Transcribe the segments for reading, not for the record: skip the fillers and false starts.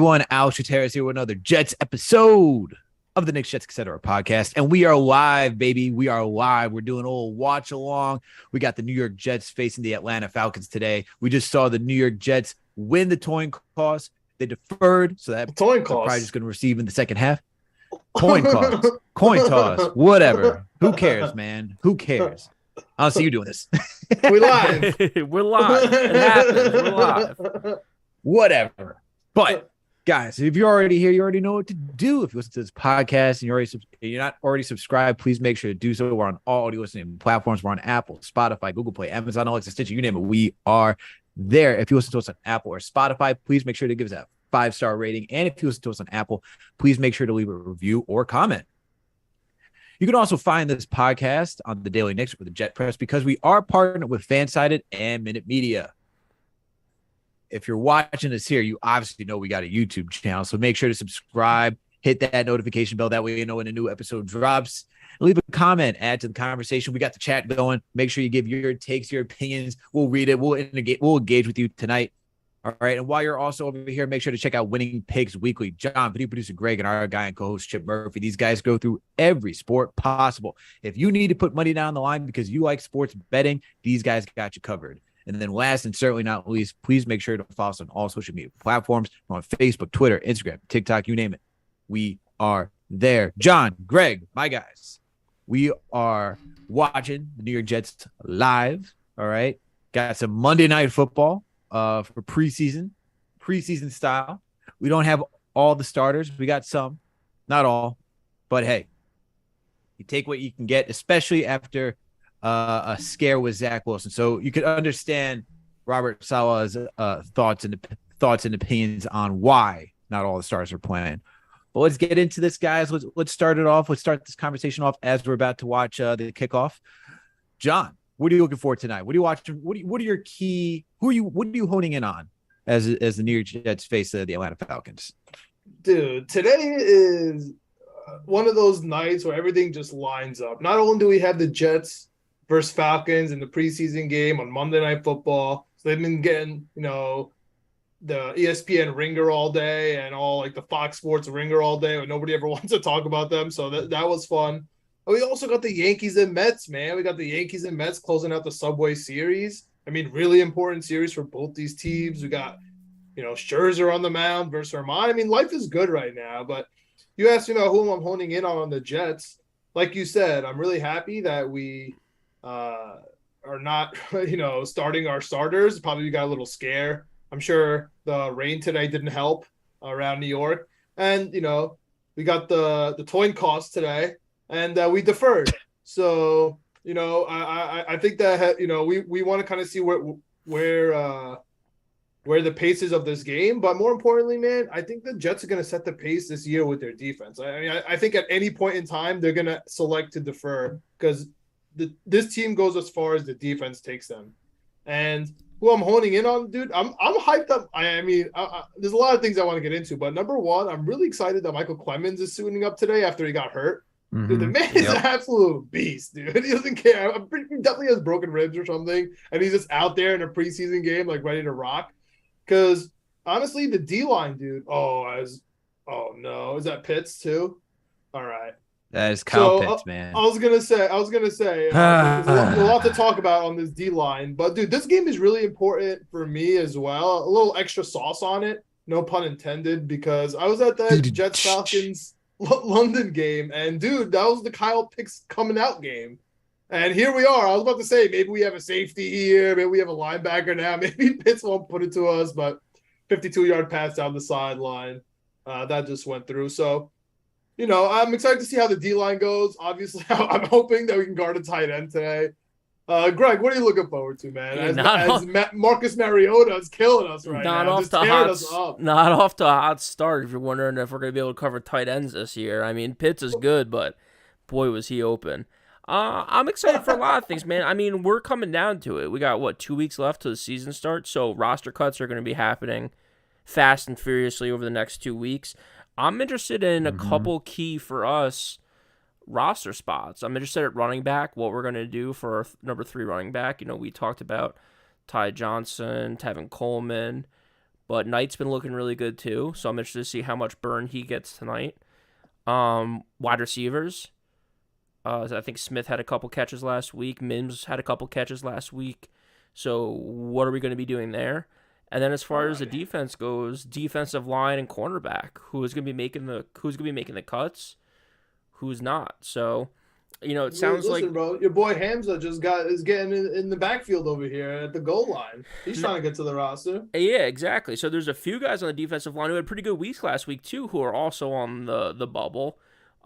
everyone? Alex Trataros here with another Jets episode of the Knicks, Jets, etc. podcast. And we are live, baby. We are live. We're doing a little watch along. We got the New York Jets facing the Atlanta Falcons today. We just saw the New York Jets win the coin toss. They deferred, so that coin they're toss probably just going to receive in the second half. Coin toss, whatever. Who cares, man? Who cares? I don't see you doing this. We live. We're live. It happens. We're live. Whatever. But guys, if you're already here, you already know what to do. If you listen to this podcast and you're not already subscribed, please make sure to do so. We're on all audio listening platforms. We're on Apple, Spotify, Google Play, Amazon, Alexa, Stitcher, you name it. We are there. If you listen to us on Apple or Spotify, please make sure to give us that 5-star rating. And if you listen to us on Apple, please make sure to leave a review or comment. You can also find this podcast on the Daily Knicks with the Jet Press because we are partnered with Fansided and Minute Media. If you're watching us here, you obviously know we got a YouTube channel, so make sure to subscribe, hit that notification bell. That way you know when a new episode drops. Leave a comment, add to the conversation. We got the chat going. Make sure you give your takes, your opinions. We'll read it. We'll engage with you tonight. All right. And while you're also over here, make sure to check out Winning Picks Weekly. John, video producer Greg, and our guy and co-host Chip Murphy. These guys go through every sport possible. If you need to put money down the line because you like sports betting, these guys got you covered. And then last and certainly not least, please make sure to follow us on all social media platforms. We're on Facebook, Twitter, Instagram, TikTok, you name it. We are there. John, Greg, my guys, we are watching the New York Jets live. All right. Got some Monday Night Football for preseason style. We don't have all the starters. We got some, not all. But, hey, you take what you can get, especially after a scare with Zach Wilson. So you could understand Robert Saleh's thoughts and opinions on why not all the stars are playing. But let's get into this, guys. Let's start it off. Let's start this conversation off as we're about to watch the kickoff. John, what are you looking for tonight? What are you watching? What are your key? What are you honing in on as the New York Jets face the Atlanta Falcons? Dude, today is one of those nights where everything just lines up. Not only do we have the Jets versus Falcons in the preseason game on Monday Night Football. So they've been getting, the ESPN ringer all day and all like the Fox Sports ringer all day, but nobody ever wants to talk about them. So that was fun. And we also got the Yankees and Mets, man. We got the Yankees and Mets closing out the Subway Series. I mean, really important series for both these teams. We got, Scherzer on the mound versus Herman. I mean, life is good right now. But you asked, who I'm honing in on the Jets. Like you said, I'm really happy that we are not, starting our starters. Probably got a little scare. I'm sure the rain today didn't help around New York. And, we got the coin toss today, and we deferred. So, I think that, we want to kind of see where the pace is of this game. But more importantly, man, I think the Jets are going to set the pace this year with their defense. I mean, I think at any point in time, they're going to select to defer because this team goes as far as the defense takes them. And who I'm honing in on, dude, I'm hyped up. I mean, there's a lot of things I want to get into, but number one, I'm really excited that Michael Clemens is suiting up today after he got hurt. Mm-hmm. Dude, the man is an absolute beast, dude. He doesn't care. He definitely has broken ribs or something, and he's just out there in a preseason game, like ready to rock. Because honestly, the D-line, dude. Oh no, is that Pitts too? All right. That is Kyle Pitts, man. I was gonna say, there's a lot to talk about on this D line, but dude, this game is really important for me as well. A little extra sauce on it, no pun intended, because I was at that Jets Falcons London game, and dude, that was the Kyle Pitts coming out game, and here we are. I was about to say maybe we have a safety here, maybe we have a linebacker now, maybe Pitts won't put it to us, but 52-yard pass down the sideline, that just went through. So. I'm excited to see how the D-line goes. Obviously, I'm hoping that we can guard a tight end today. Greg, what are you looking forward to, man? Marcus Mariota is killing us right now. Not off to a hot start if you're wondering if we're going to be able to cover tight ends this year. I mean, Pitts is good, but boy, was he open. I'm excited for a lot of things, man. I mean, we're coming down to it. We got, 2 weeks left till the season starts, so roster cuts are going to be happening fast and furiously over the next 2 weeks. I'm interested in a couple key for us roster spots. I'm interested at running back, what we're going to do for our number 3 running back. We talked about Ty Johnson, Tevin Coleman, But Knight's been looking really good too, so I'm interested to see how much burn he gets tonight. Wide receivers. I think Smith had a couple catches last week. Mims had a couple catches last week. So what are we going to be doing there? And then as far as the defense goes, defensive line and cornerback, who's going to be making the cuts, who's not. So, it sounds like, bro, your boy Hamza is getting in the backfield over here at the goal line. He's trying to get to the roster. Yeah, exactly. So there's a few guys on the defensive line who had pretty good weeks last week too, who are also on the bubble.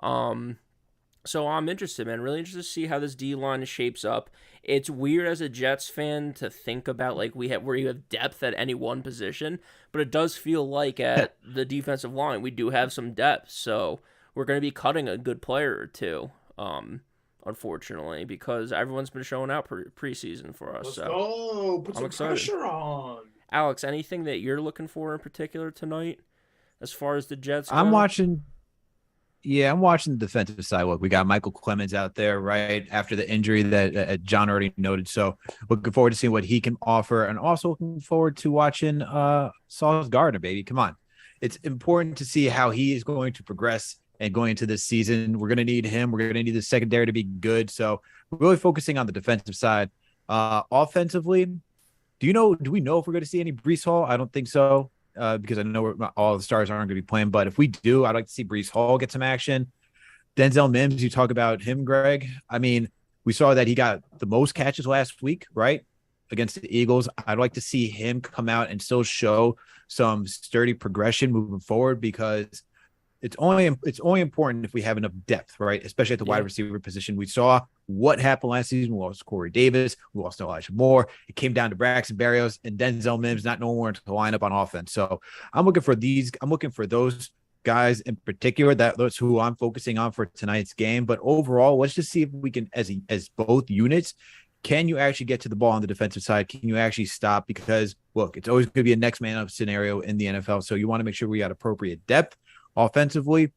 So I'm interested, man. Really interested to see how this D line shapes up. It's weird as a Jets fan to think about where you have depth at any one position, but it does feel like at the defensive line we do have some depth. So we're going to be cutting a good player or two, unfortunately, because everyone's been showing out preseason for us. Put some pressure on. Alex, anything that you're looking for in particular tonight, as far as the Jets go? I'm watching the defensive side. Look, we got Michael Clemens out there right after the injury that John already noted. So looking forward to seeing what he can offer, and also looking forward to watching Sauce Gardner, baby. Come on. It's important to see how he is going to progress and going into this season. We're going to need him. We're going to need the secondary to be good. So we're really focusing on the defensive side. Offensively, do we know if we're going to see any Breece Hall? I don't think so. Because I know all the stars aren't going to be playing. But if we do, I'd like to see Breece Hall get some action. Denzel Mims, you talk about him, Greg. I mean, we saw that he got the most catches last week, right, against the Eagles. I'd like to see him come out and still show some sturdy progression moving forward, because it's only important if we have enough depth, right, especially at the wide receiver position. We saw what happened last season. We lost Corey Davis. We lost Elijah Moore. It came down to Braxton Berrios and Denzel Mims not knowing where to line up on offense. So I'm looking for those guys in particular. That's who I'm focusing on for tonight's game. But overall, let's just see if we can, as both units, can you actually get to the ball on the defensive side? Can you actually stop? Because, look, it's always going to be a next man up scenario in the NFL. So you want to make sure we got appropriate depth. Offensively,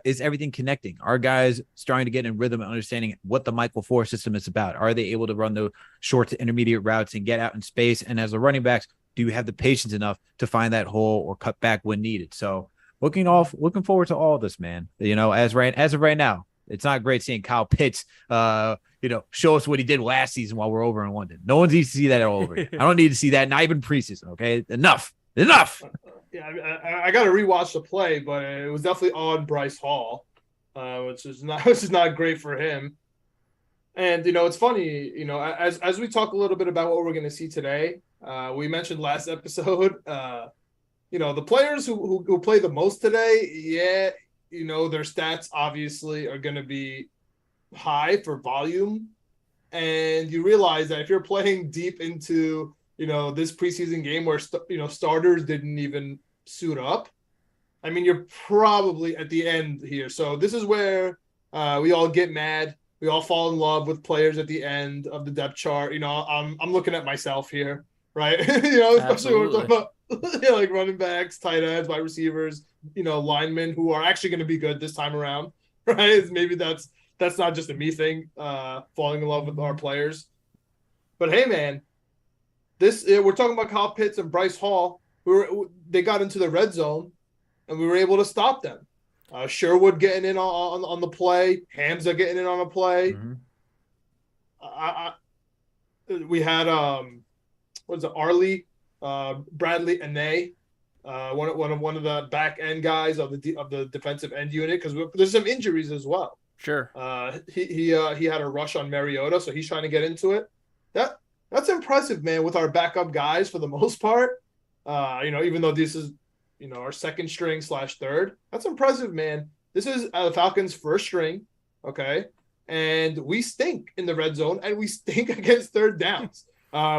is everything connecting? Our guys starting to get in rhythm and understanding what the Mike LaFleur system is about? Are they able to run the short to intermediate routes and get out in space? And as a running backs, do you have the patience enough to find that hole or cut back when needed? So looking forward to all of this, man. As of right now, it's not great seeing Kyle Pitts, show us what he did last season while we're over in London. No one needs to see that all over here. I don't need to see that, not even preseason. Okay, enough. Yeah, I got to rewatch the play, but it was definitely on Bryce Hall, which is not great for him. And it's funny, as we talk a little bit about what we're going to see today, we mentioned last episode, the players who play the most today, their stats obviously are going to be high for volume, and you realize that if you're playing deep into this preseason game where starters didn't even suit up, I mean, you're probably at the end here. So this is where we all get mad. We all fall in love with players at the end of the depth chart. I'm looking at myself here, right? Especially when we're talking about like running backs, tight ends, wide receivers, linemen who are actually going to be good this time around, right? Maybe that's not just a me thing, falling in love with our players. But hey, man, we're talking about Kyle Pitts and Bryce Hall. They got into the red zone, and we were able to stop them. Sherwood getting in on the play. Hamza getting in on a play. Mm-hmm. We had Arlie, Bradley, Ane, one of the back end guys of the defensive end unit, because there's some injuries as well. Sure. He had a rush on Mariota, so he's trying to get into it. That's impressive, man, with our backup guys for the most part. Even though this is, our second string / third, that's impressive, man. This is the Falcons' first string, okay? And we stink in the red zone, and we stink against third downs.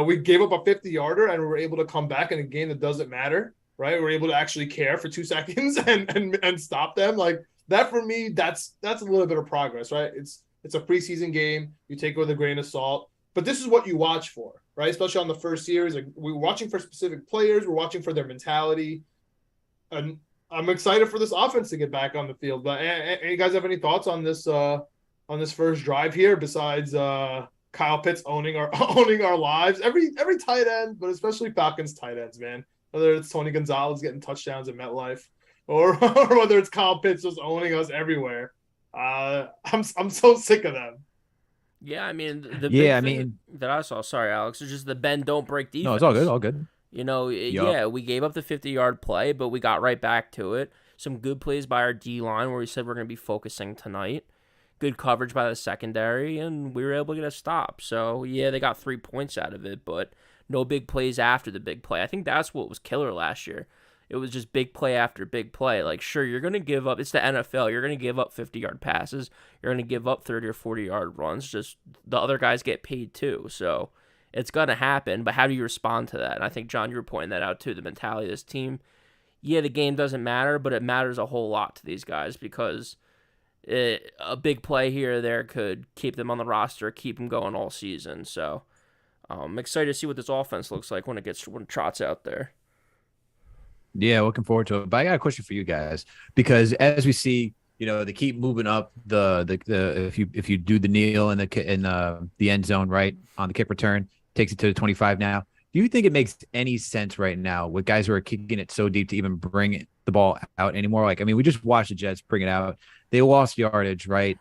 We gave up a 50-yarder, and we were able to come back in a game that doesn't matter, right? We're able to actually care for 2 seconds and stop them. Like, that for me, that's a little bit of progress, right? It's a preseason game. You take it with a grain of salt. But this is what you watch for, right? Especially on the first series. Like, we're watching for specific players. We're watching for their mentality. And I'm excited for this offense to get back on the field. But you guys have any thoughts on this first drive here, besides Kyle Pitts owning our lives? Every tight end, but especially Falcons tight ends, man. whether it's Tony Gonzalez getting touchdowns at MetLife, or whether it's Kyle Pitts just owning us everywhere. I'm so sick of them. Yeah, I mean, the big thing that I saw, sorry, Alex, is just the bend don't break defense. No, it's all good, all good. You know, yeah, we gave up the 50-yard play, but we got right back to it. Some good plays by our D-line where we said we're going to be focusing tonight. Good coverage by the secondary, and we were able to get a stop. So, yeah, they got 3 points out of it, but no big plays after the big play. I think that's what was killer last year. It was just big play after big play. Like, sure, you're going to give up. It's the NFL. You're going to give up 50-yard passes. You're going to give up 30 or 40-yard runs. Just the other guys get paid too. So it's going to happen. But how do you respond to that? And I think, John, you were pointing that out too, the mentality of this team. Yeah, the game doesn't matter, but it matters a whole lot to these guys because a big play here or there could keep them on the roster, keep them going all season. So I'm excited to see what this offense looks like when Trot's out there. Yeah, looking forward to it. But I got a question for you guys because as we see, you know, they keep moving up the if you do the kneel in the end zone right on the kick return, takes it to the 25 now. Do you think it makes any sense right now with guys who are kicking it so deep to even bring the ball out anymore? Like, I mean, we just watched the Jets bring it out. They lost yardage, right?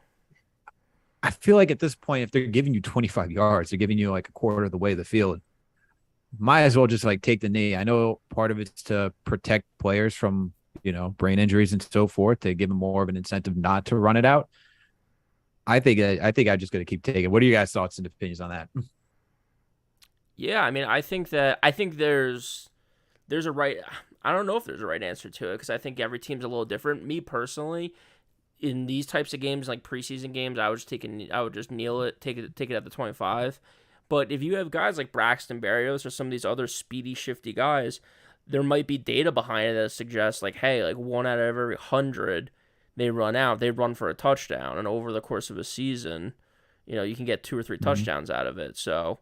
I feel like at this point, if they're giving you 25 yards, they're giving you like a quarter of the way of the field. Might as well just like take the knee. I know part of it's to protect players from, you know, brain injuries and so forth, to give them more of an incentive not to run it out. I think I'm just going to keep taking. What are you guys' thoughts and opinions on that? Yeah, I mean, I think there's a right. I don't know if there's a right answer to it because I think every team's a little different. Me personally, in these types of games like preseason games, I would just kneel it, take it at the 25. But if you have guys like Braxton Berrios or some of these other speedy, shifty guys, there might be data behind it that suggests like, hey, like 1 out of every 100 they run for a touchdown, and over the course of a season, you know, you can get 2 or 3 touchdowns out of it. So,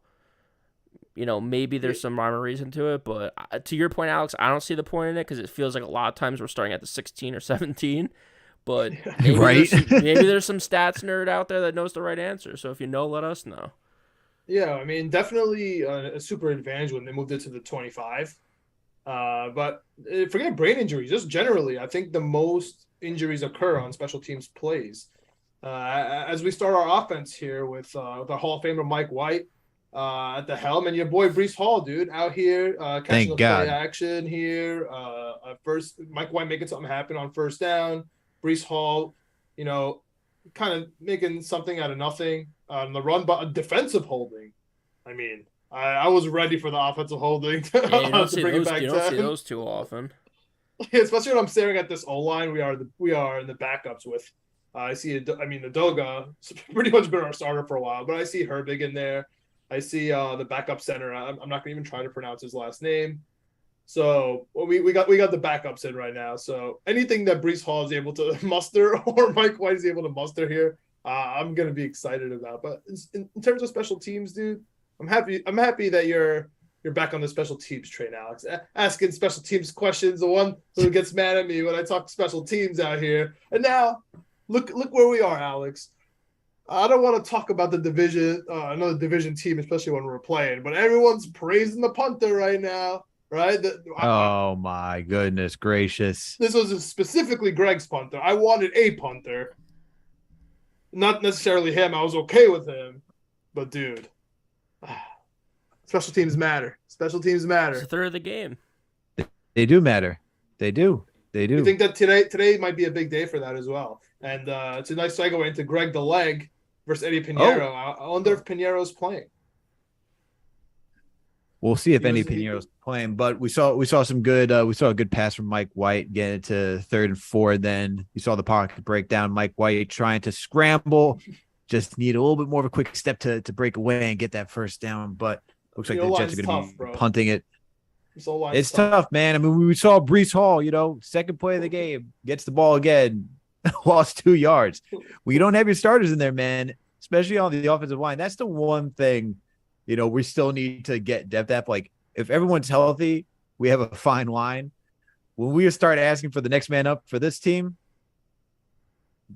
you know, maybe there's some rhyme or reason to it, but to your point, Alex, I don't see the point in it because it feels like a lot of times we're starting at the 16 or 17. But maybe, right? maybe there's some stats nerd out there that knows the right answer. So if you know, let us know. Yeah, I mean, definitely a super advantage when they moved it to the 25. But forget brain injuries, just generally, I think the most injuries occur on special teams plays. As we start our offense here with our Hall of Famer Mike White at the helm, and your boy Breece Hall, dude, out here catching the play action here. First, Mike White making something happen on first down. Breece Hall, you know, kind of making something out of nothing on the run, but a defensive holding. I mean, I was ready for the offensive holding to bring it back. You don't see those too often. Yeah, especially when I'm staring at this O-line we are in the backups with. I see, Udoga pretty much been our starter for a while, but I see Herbig in there. I see the backup center. I'm not going to even try to pronounce his last name. So we got the backups in right now. So anything that Breece Hall is able to muster or Mike White is able to muster here, I'm going to be excited about. But in terms of special teams, dude, I'm happy that you're back on the special teams train, Alex. Asking special teams questions, the one who gets mad at me when I talk special teams out here. And now look where we are, Alex. I don't want to talk about the division, another division team, especially when we're playing, but everyone's praising the punter right now, right? Oh my goodness gracious. This was specifically Greg's punter. I wanted a punter. Not necessarily him. I was okay with him. But dude, special teams matter. Special teams matter. It's a third of the game. They do matter. They do. You think that today might be a big day for that as well. And it's a nice segue into Greg the Leg versus Eddie Pinheiro. I wonder if Pinheiro's playing. We'll see if Eddie Pinheiro's playing, but we saw some good we saw a good pass from Mike White getting to 3rd and 4. Then you saw the pocket breakdown. Mike White trying to scramble, just need a little bit more of a quick step to break away and get that first down. But looks like the Jets are going to be punting it. It's tough, man. I mean, we saw Breece Hall, you know, second play of the game, gets the ball again, lost 2 yards. Well, you don't have your starters in there, man, especially on the offensive line. That's the one thing, you know, we still need to get depth at. Like, if everyone's healthy, we have a fine line. When we start asking for the next man up for this team,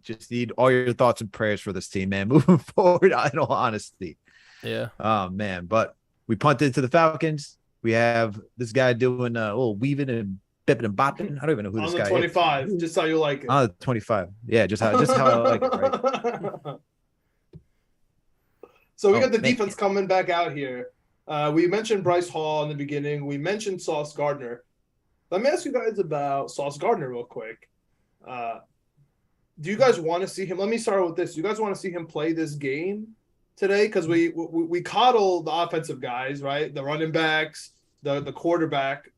just need all your thoughts and prayers for this team, man, moving forward, in all honesty. Yeah. Oh, man. But we punted to the Falcons. We have this guy doing a little weaving and bipping and bopping. I don't even know who On this the guy 25, is. just how you like it. On the 25. Yeah, just how I like it, right? So we got the defense coming back out here. We mentioned Bryce Hall in the beginning. We mentioned Sauce Gardner. Let me ask you guys about Sauce Gardner real quick. Do you guys want to see him? Let me start with this. Do you guys want to see him play this game today? Because we coddle the offensive guys, right? The running backs, the quarterback.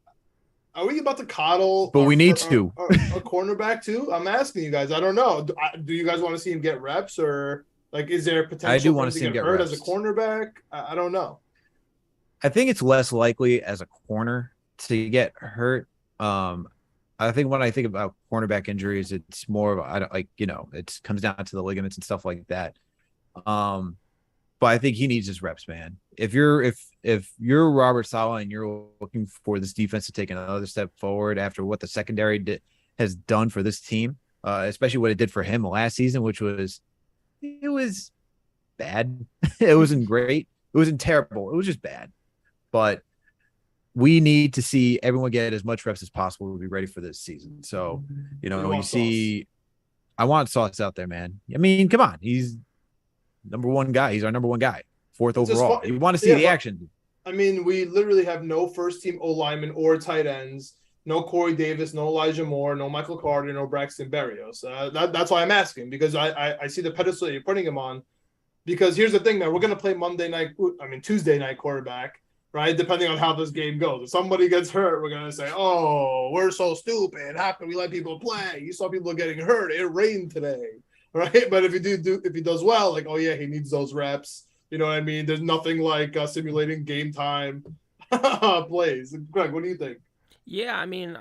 Are we about to coddle? But we need to. A cornerback too? I'm asking you guys. I don't know. Do you guys want to see him get reps, or like is there potential? I do want to see him get hurt reps as a cornerback. I don't know. I think it's less likely as a corner to get hurt. I think when I think about cornerback injuries, it's more of it comes down to the ligaments and stuff like that. But I think he needs his reps, man. If you're Robert Saleh and you're looking for this defense to take another step forward after what the secondary has done for this team, especially what it did for him last season, which was bad. It wasn't great. It wasn't terrible. It was just bad. But we need to see everyone get as much reps as possible to be ready for this season. So, I want Sauce out there, man. I mean, come on. He's number one guy. He's our number one guy. Fourth overall. You want to see the action. I mean, we literally have no first-team O-linemen or tight ends. No Corey Davis, no Elijah Moore, no Michael Carter, no Braxton Berrios. That's why I'm asking, because I see the pedestal that you're putting him on. Because here's the thing, man. We're going to play Tuesday night quarterback, right? Depending on how this game goes. If somebody gets hurt, we're going to say, oh, we're so stupid. How can we let people play? You saw people getting hurt. It rained today, right? But if he does well, like, oh, yeah, he needs those reps. You know what I mean? There's nothing like simulating game time plays. Greg, what do you think? Yeah, I mean,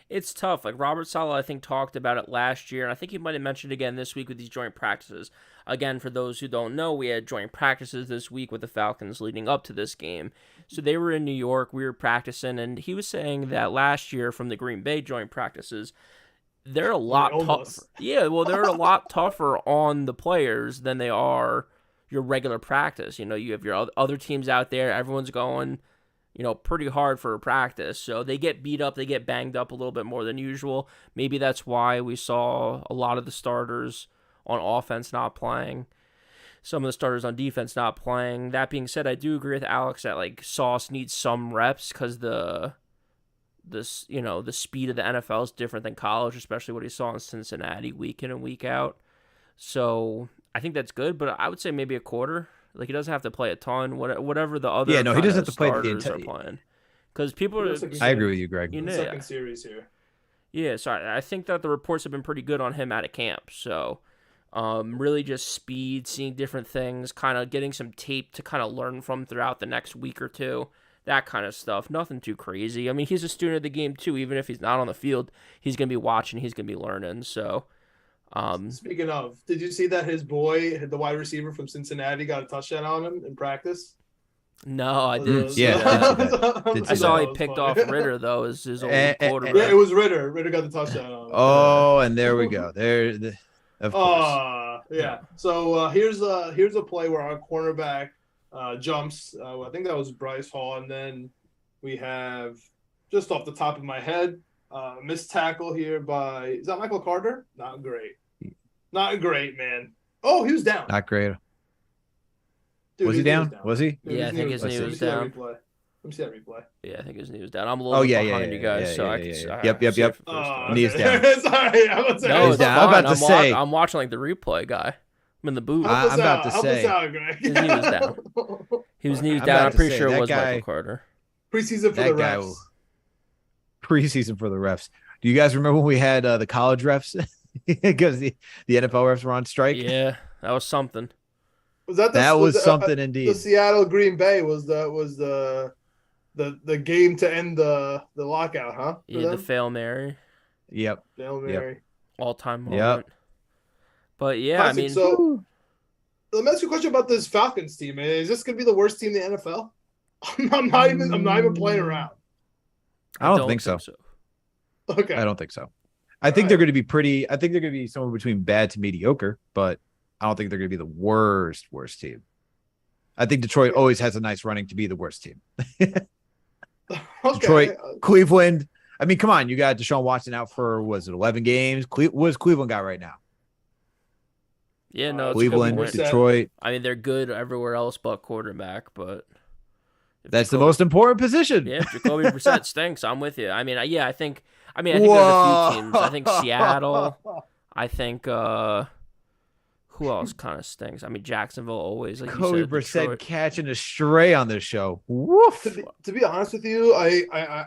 it's tough. Like Robert Saleh, I think, talked about it last year, and I think he might have mentioned again this week with these joint practices. Again, for those who don't know, we had joint practices this week with the Falcons leading up to this game. So they were in New York, we were practicing, and he was saying that last year from the Green Bay joint practices, they're a lot tougher. Yeah, well, they're a lot tougher on the players than they are your regular practice. You know, you have your other teams out there, everyone's going, pretty hard for a practice. So they get beat up, they get banged up a little bit more than usual. Maybe that's why we saw a lot of the starters on offense not playing, some of the starters on defense not playing. That being said, I do agree with Alex that like Sauce needs some reps because the speed of the NFL is different than college, especially what he saw in Cincinnati week in and week out. So I think that's good, but I would say maybe a quarter. Like he doesn't have to play a ton. Whatever the other he doesn't have to play the entire playing, because people are. I agree with you, Greg. Second series here. Yeah, so I think that the reports have been pretty good on him out of camp. So, really just speed, seeing different things, kind of getting some tape to kind of learn from throughout the next week or two. That kind of stuff. Nothing too crazy. I mean, he's a student of the game too. Even if he's not on the field, he's gonna be watching. He's gonna be learning. So. Speaking of, did you see that his boy, the wide receiver from Cincinnati, got a touchdown on him in practice? No, I didn't. I saw he picked off Ritter though, as his old quarterback. Yeah, it was Ritter. Ritter got the touchdown on him. Oh, and there we go. Of course. Yeah. So here's a play where our cornerback jumps. I think that was Bryce Hall, and then we have just off the top of my head. Missed tackle here is that Michael Carter? Not great, man. Oh, he was down. Not great. Dude, was he down? Was he? Yeah, I think his knee was down. Let me see that replay. Yeah, I think his knee was down. I'm a little behind you guys, so I can. Yep. Knee is down. Sorry, he's down. I'm watching like the replay guy. I'm in the booth. I'm about to say his knee was down. His knee was down. I'm pretty sure it was Michael Carter. Preseason for the refs. Preseason for the refs. Do you guys remember when we had the college refs because the NFL refs were on strike? Yeah, that was something. Was something indeed. The Seattle Green Bay was the game to end the lockout, huh? Yeah, the Fail Mary. Yep. Fail Mary. All-time moment. Yep. But yeah, Classic. I mean, so let me ask you a question about this Falcons team. Is this going to be the worst team in the NFL? I'm not even playing around. I don't think so. Okay. I don't think so. I think they're going to be pretty. I think they're going to be somewhere between bad to mediocre, but I don't think they're going to be the worst team. I think Detroit always has a nice running to be the worst team. Okay. Detroit, Cleveland. I mean, come on. You got Deshaun Watson out for, was it 11 games? What's Cleveland got right now? Yeah, no, it's Cleveland, a good point. Detroit. I mean, they're good everywhere else but quarterback, but That's the most important position. Yeah, Jacoby Brissett stinks. I'm with you. I mean, yeah, I think there's a few teams. I think Seattle. I think who else kind of stinks? I mean, Jacksonville always, like Jacoby you said, Brissett Detroit. Catching a stray on this show. Woof. To be honest with you, I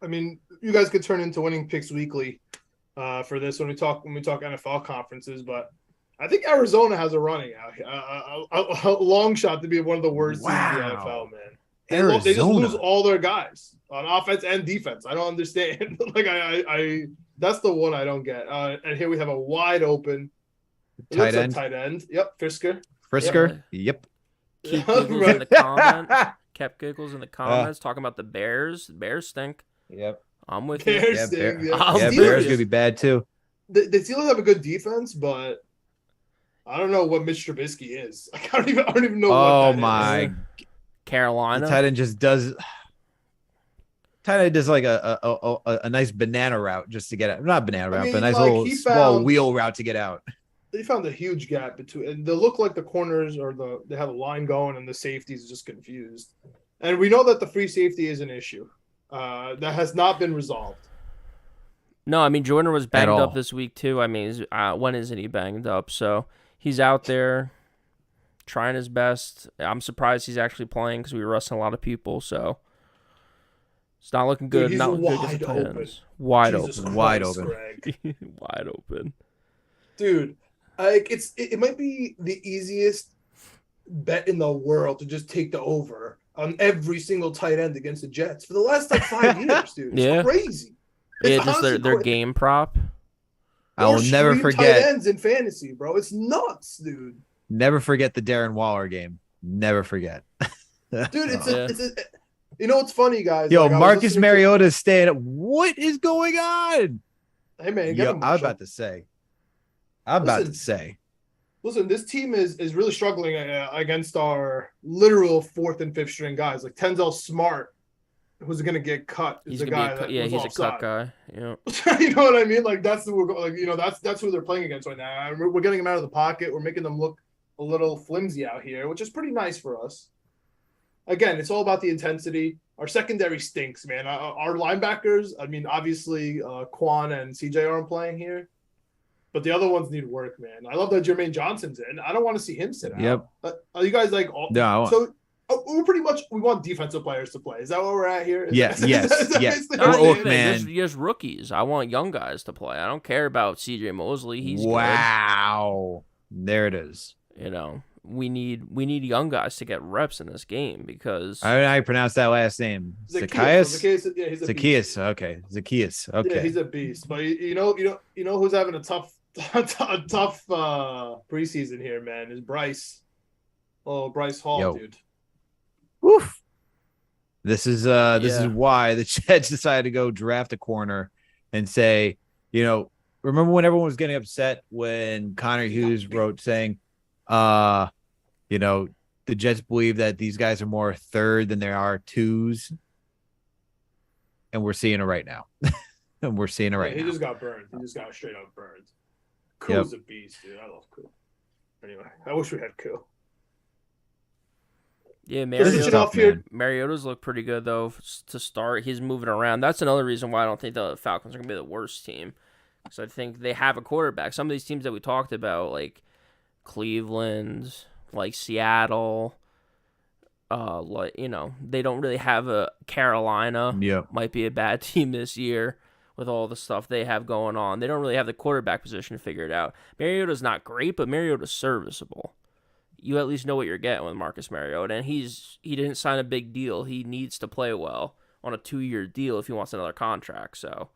mean, you guys could turn into Winning Picks Weekly for this when we talk NFL conferences, but I think Arizona has a running out here, a long shot to be one of the worst teams in the NFL, man. They just lose all their guys on offense and defense. I don't understand. Like I that's the one I don't get. And here we have a wide open tight end. Yep, Frisker. Yep. Keep Giggles in the comment. Kept Giggles in the comments talking about the Bears. The Bears stink. Yep. I'm with you. Bears gonna be bad too. The Steelers have a good defense, but I don't know what Mitch Trubisky is. I don't even know. Oh my! Is. Carolina. The tight end just does. Tight end does like a nice banana route just to get out. Not banana route, but a nice little small wheel route to get out. They found a huge gap between, and they look like the corners or they have a line going, and the safeties just confused. And we know that the free safety is an issue that has not been resolved. No, I mean Jordan was banged up this week too. I mean, when isn't he banged up? So he's out there trying his best. I'm surprised he's actually playing because we were wrestling a lot of people. So it's not looking good. Dude, not looking wide good open. Wide Jesus open. Christ, wide open. Greg. Wide open. Dude, like it might be the easiest bet in the world to just take the over on every single tight end against the Jets for the last like 5 years, dude. It's crazy. It's just their game prop. I will never forget tight ends in fantasy, bro. It's nuts, dude. Never forget the Darren Waller game. Never forget. Dude, you know what's funny, guys? Yo, like, Marcus Mariota is staying up. What is going on? Hey man, I'm about to say. Listen, this team is really struggling against our literal 4th and 5th string guys. Like Tenzel Smart, who's going to get cut. He's a guy. He's a cut guy. Yeah. You know what I mean? Like that's that's who they're playing against right now. We're getting them out of the pocket. We're making them look a little flimsy out here, which is pretty nice for us. Again, it's all about the intensity. Our secondary stinks, man. Our linebackers, I mean, obviously Quan and CJ aren't playing here. But the other ones need work, man. I love that Jermaine Johnson's in. I don't want to see him sit out. Yep. Are you guys like no? So we want defensive players to play. Is that what we're at here? Yes. Look, man. Just rookies. I want young guys to play. I don't care about CJ Mosley. He's wow. Good. There it is. You know, we need young guys to get reps in this game because I don't know how you pronounce that last name. Zacchaeus? Yeah, he's a Zacchaeus. Okay. Zacchaeus. Okay. Yeah, he's a beast. But you know who's having a tough preseason here, man, is Bryce. Oh, Bryce Hall, dude. Woof. This is why the Jets decided to go draft a corner and say, remember when everyone was getting upset when Connor Hughes wrote saying, the Jets believe that these guys are more third than they are twos. And we're seeing it right now. He just got burned. He just got straight up burned. Cool's a beast, dude. I love Cool. Anyway, I wish we had Cool. Yeah, Mariota's look pretty good, though, to start. He's moving around. That's another reason why I don't think the Falcons are going to be the worst team. Because I think they have a quarterback. Some of these teams that we talked about, like Cleveland, like Seattle, they don't really have a Carolina. Yeah. Might be a bad team this year with all the stuff they have going on. They don't really have the quarterback position figured out. Mariota's not great, but Mariota's serviceable. You at least know what you're getting with Marcus Mariota, and he didn't sign a big deal. He needs to play well on a 2-year deal if he wants another contract. So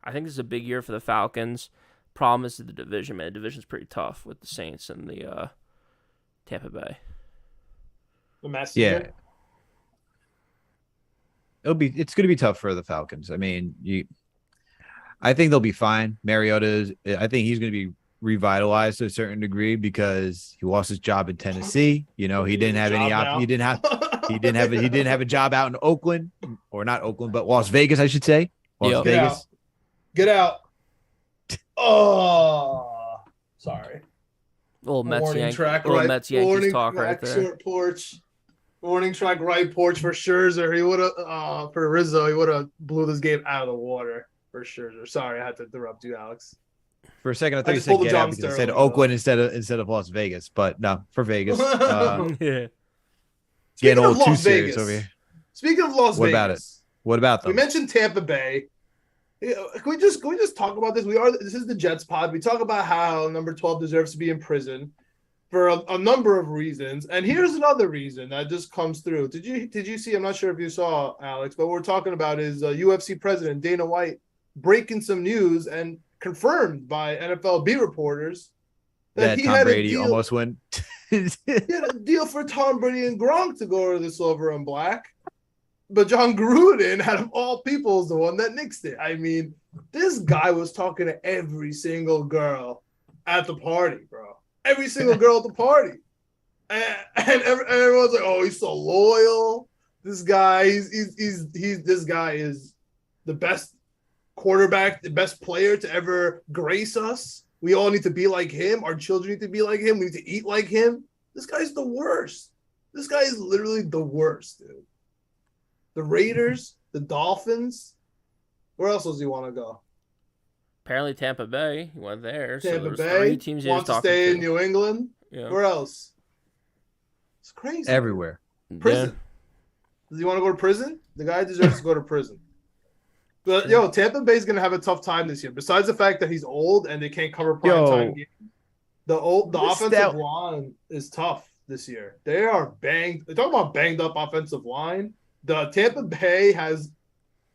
I think this is a big year for the Falcons. Problem is the division, man. The division's pretty tough with the Saints and the Tampa Bay. Yeah. It's going to be tough for the Falcons. I mean, I think they'll be fine. Mariota I think he's going to be revitalized to a certain degree because he lost his job in Tennessee. He didn't have any option. He He didn't have a job out in Oakland, or not Oakland, but Las Vegas, I should say. Las Vegas. Get out. Oh, sorry. Little Mets Warning track, little right? Mets Yankees Warning talk track, right there. short porch. Warning track, right porch for Scherzer. He would have for Rizzo. He would have blew this game out of the water for Scherzer. Sorry, I had to interrupt you, Alex. For a second, I thought you said get out because I said Oakland instead of Las Vegas, but no, for Vegas. Yeah. Getting a little too serious over here. Speaking of Las Vegas, what about it? What about them? We mentioned Tampa Bay. Can we just talk about this? This is the Jets pod. We talk about how number 12 deserves to be in prison for a number of reasons. And here's another reason that just comes through. Did you see? I'm not sure if you saw, Alex, but what we're talking about is UFC president Dana White breaking some news and confirmed by NFL beat reporters that he Tom had Brady a deal, almost went. he had a deal for Tom Brady and Gronk to go to the silver and black. But John Gruden, out of all people, is the one that nixed it. I mean, this guy was talking to every single girl at the party, bro. Every single girl at the party. And everyone's like, oh, he's so loyal. This guy, this guy is the best quarterback, the best player to ever grace us. We all need to be like him. Our children need to be like him. We need to eat like him. This guy's the worst. This guy is literally the worst, dude. The Raiders, the Dolphins. Where else does he want to go? Apparently Tampa Bay. He went there. Tampa so Bay. 3 teams wants to stay in New England. Yeah. Where else? It's crazy. Everywhere. Prison. Yeah. Does he want to go to prison? The guy deserves to go to prison. But Tampa Bay's gonna have a tough time this year. Besides the fact that he's old and they can't cover prime time games, the offensive line is tough this year. They are banged. They talk about banged up offensive line. The Tampa Bay has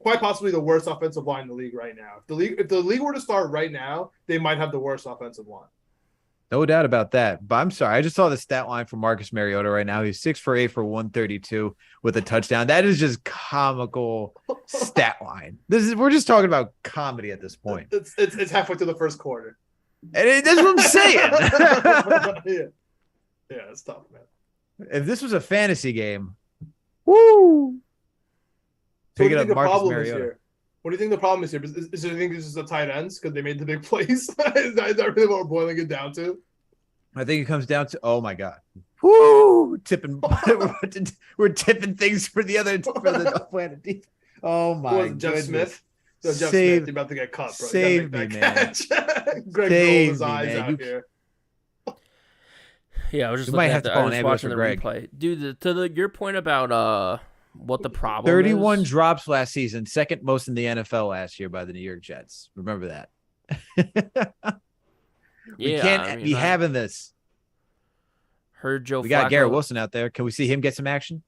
quite possibly the worst offensive line in the league right now. If the league were to start right now, they might have the worst offensive line. No doubt about that. But I'm sorry. I just saw the stat line for Marcus Mariota right now. He's 6 for 8 for 132 with a touchdown. That is just comical stat line. We're just talking about comedy at this point. It's halfway through the first quarter. And that's what I'm saying. Yeah, it's tough, man. If this was a fantasy game, woo! Picking up Marcus Mariota. What do you think the problem is here? Is do you think this is the tight ends because they made the big plays? Is that really what we're boiling it down to? I think it comes down to, oh my God. Woo! Tipping. We're tipping things for the Atlanta defense. Oh my God. Jeff Smith? So Jeff Smith, you're about to get cut, bro. Save me, man. Greg rolled his eyes out here. Yeah, I was just looking at I was watching the replay. Dude, your point about what the problem 31 is. drops last season, second most in the NFL last year by the New York Jets. Remember that. We can't be having this. Heard Joe We got Garrett Wilson out there. Can we see him get some action?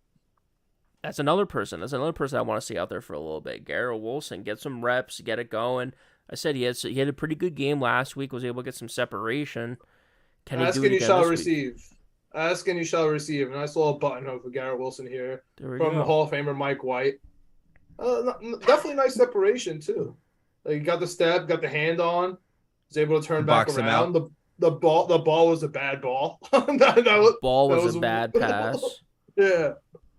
That's another person. I want to see out there for a little bit. Garrett Wilson, get some reps, get it going. I said he had a pretty good game last week, was able to get some separation. Can he do it again this week? Ask and you shall receive. Nice little button hook for Garrett Wilson here from the Hall of Famer Mike White. Definitely nice separation too. He got the step, got the hand on, was able to turn back around. The ball was a bad ball. The ball was a bad pass. Yeah.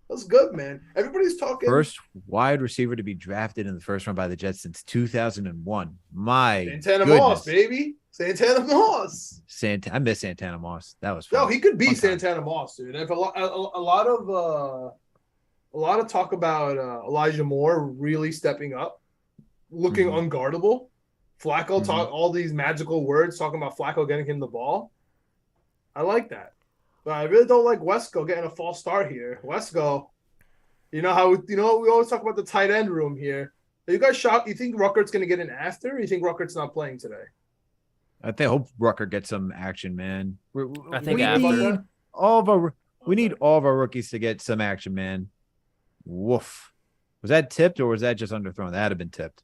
That's good, man. Everybody's talking. First wide receiver to be drafted in the first round by the Jets since 2001. Santana Moss, baby. Santana Moss. I miss Santana Moss. That was fun. Yo, he could be Santana Moss, dude. If a lot of talk about Elijah Moore really stepping up, looking unguardable. Flacco talk all these magical words talking about Flacco getting him the ball. I like that. But I really don't like Wesco getting a false start here. Wesco, we always talk about the tight end room here. Are you guys shocked? You think Ruckert's going to get in after, or you think Ruckert's not playing today? I hope Rucker gets some action, man. I think after. We need all of our rookies to get some action, man. Woof. Was that tipped or was that just underthrown? That had been tipped.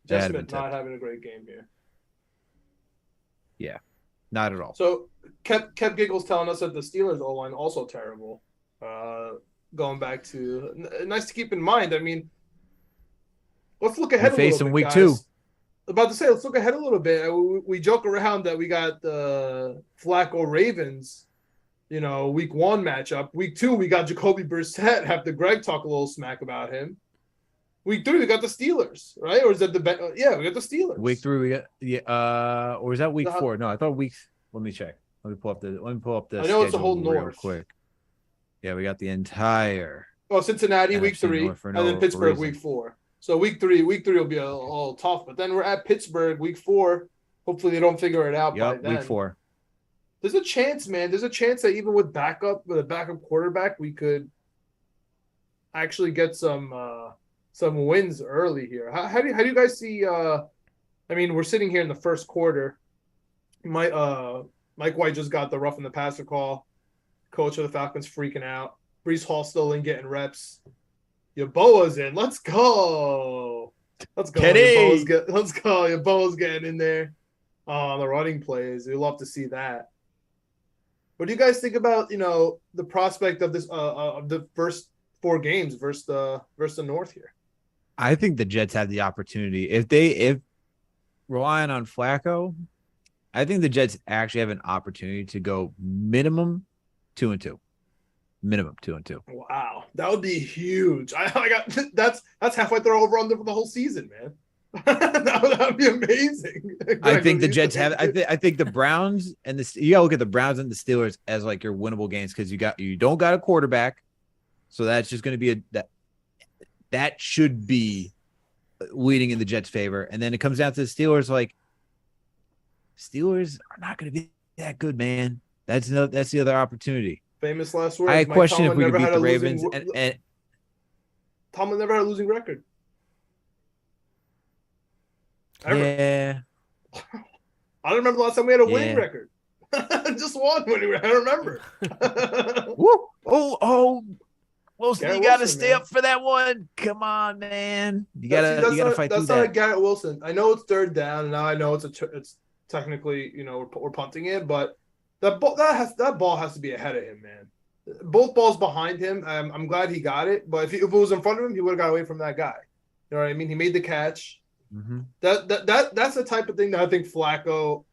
Jeff Smith not having a great game here. Yeah, not at all. So Kev Giggles telling us that the Steelers O-line also terrible. Going back to nice to keep in mind. I mean, let's look ahead a little bit. Face them week 2. About to say, let's look ahead a little bit. We joke around that we got the Flacco Ravens. week 1 matchup. Week 2, we got Jacoby Brissett. Have the Greg talk a little smack about him. Week 3, we got the Steelers, right? Or is that we got the Steelers. Week 3, we got or is that week 4? No, I thought let me check. Let me pull up the I know it's the whole real North. Quick. Yeah, we got the entire Cincinnati week 3, and then Pittsburgh week 4. So week 3 will be a little tough, but then we're at Pittsburgh week 4. Hopefully they don't figure it out by then. Week 4. There's a chance, man. There's a chance that even with a backup quarterback, we could actually get some wins early here. How do you guys see? We're sitting here in the first quarter. Mike White just got the roughing the passer call. Coach of the Falcons freaking out. Breece Hall still in getting reps. Yaboa's in. Let's go. Let's go. Yaboa's getting in there on the running plays. We love to see that. What do you guys think about the prospect of this of the first 4 games versus the North here? I think the Jets have the opportunity if relying on Flacco. I think the Jets actually have an opportunity to go minimum 2-2. Minimum 2-2. Wow, that would be huge. I got that's halfway through over under for the whole season, man. that would be amazing. I think the Jets have. I think the Browns and you gotta look at the Browns and the Steelers as like your winnable games because you don't got a quarterback, so that's just going to be that should be leading in the Jets' favor. And then it comes down to the Steelers. Like Steelers are not going to be that good, man. That's the other opportunity. Famous last words. I question if we could beat the Ravens. And Tomlin never had a losing record. Ever. Yeah. I don't remember the last time we had a winning record. Just one winning record. I remember. Woo! Oh, Wilson, you got to stay man. up for that one. Come on, man. You got to fight through that. That's not a Garrett Wilson. I know it's 3rd down, and now I know it's technically, we're punting it, but that ball has to be ahead of him, man. Both balls behind him. I'm glad he got it, but if it was in front of him, he would have got away from that guy. You know what I mean? He made the catch. Mm-hmm. That's the type of thing that I think Flacco,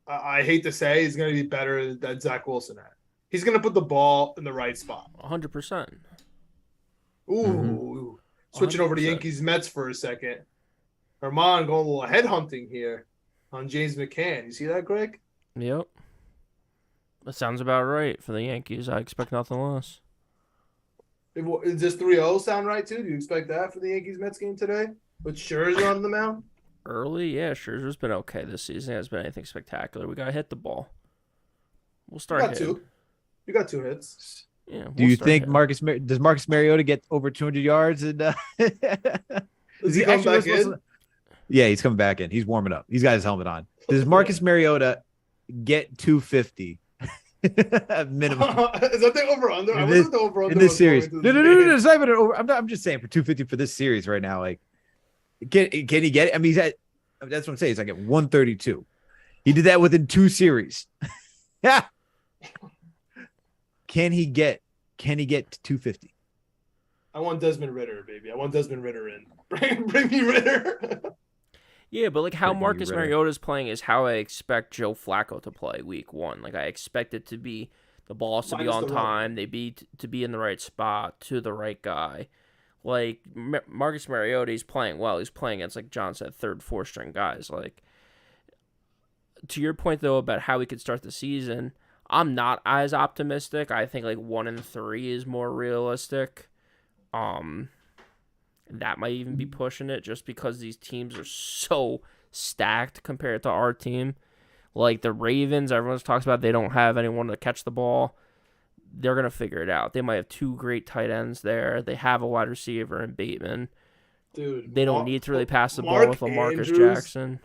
I hate to say, is going to be better than Zach Wilson at. He's going to put the ball in the right spot. 100%. Ooh. Mm-hmm. Switching 100%. Over to Yankees Mets for a second. Herman going a little head hunting here on James McCann. You see that, Greg? Yep. That sounds about right for the Yankees. I expect nothing less. Does this 3-0 sound right, too? Do you expect that for the Yankees-Mets game today? With Scherzer on the mound? Early, yeah. Scherzer's been okay this season. It hasn't been anything spectacular. We got to hit the ball. We'll start hitting. You got 2 hits. Yeah. Do you think does Marcus Mariota get over 200 yards? And is he coming back in? Yeah, he's coming back in. He's warming up. He's got his helmet on. Does Marcus Mariota get 250 minimum? Is that the over/under? I wasn't the over/under in this series. No. It's not even an over. I'm just saying for 250 for this series right now. Like, can he get it? I mean, he's at. That's what I'm saying. He's like at 132. He did that within 2 series. Yeah. Can he get to 250? I want Desmond Ridder, baby. I want Desmond Ridder in. Bring me Ridder. Yeah, but like how Marcus Mariota is playing is how I expect Joe Flacco to play week 1. Like I expect it to be the balls to be on time, to be in the right spot, to the right guy. Like Marcus Mariota, he's playing well. He's playing against, like John said, 3rd, 4th string guys. Like to your point though about how we could start the season, I'm not as optimistic. I think like 1-3 is more realistic. That might even be pushing it just because these teams are so stacked compared to our team. Like the Ravens, everyone talks about they don't have anyone to catch the ball. They're going to figure it out. They might have 2 great tight ends there. They have a wide receiver in Bateman. Dude, they don't need to really pass the ball with LaMarcus Jackson.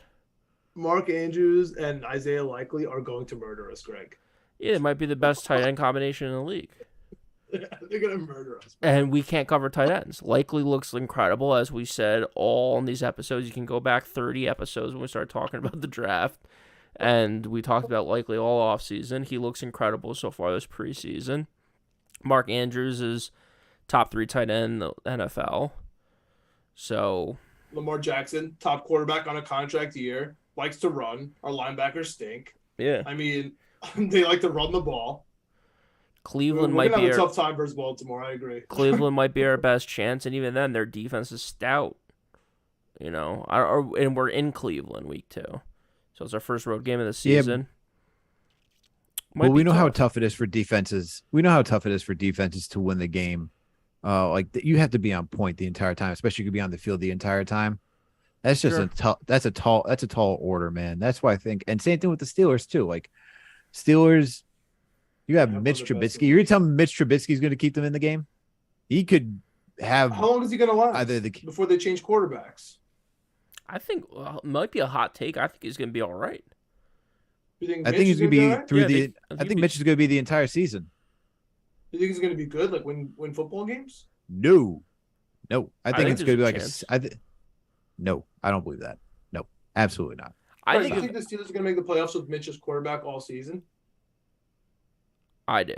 Mark Andrews and Isaiah Likely are going to murder us, Greg. Yeah, it might be the best tight end combination in the league. They're going to murder us. And we can't cover tight ends. Likely looks incredible, as we said all in these episodes. You can go back 30 episodes when we started talking about the draft. And we talked about Likely all offseason. He looks incredible so far this preseason. Mark Andrews is top 3 tight end in the NFL. So Lamar Jackson, top quarterback on a contract year, likes to run. Our linebackers stink. Yeah. I mean, they like to run the ball. Cleveland We're might gonna be have a tough time versus Baltimore. I agree. Cleveland might be our best chance, and even then, their defense is stout. And we're in Cleveland week 2, so it's our first road game of the season. Well, we know how tough it is for defenses. We know how tough it is for defenses to win the game. You have to be on point the entire time, especially you could be on the field the entire time. That's just that's a tall order, man. That's why I think, and same thing with the Steelers too. Like Steelers, you have Mitch Trubisky. You're telling me Mitch Trubisky is going to keep them in the game? He could have. How long is he going to last before they change quarterbacks? I think it might be a hot take. I think he's going to be all right. You think I think he's going to be through the. I think Mitch is going to be the entire season. You think he's going to be good, like win football games? No. I think it's going to be like no, I don't believe that. No, absolutely not. I think the Steelers are going to make the playoffs with Mitch as quarterback all season. I do.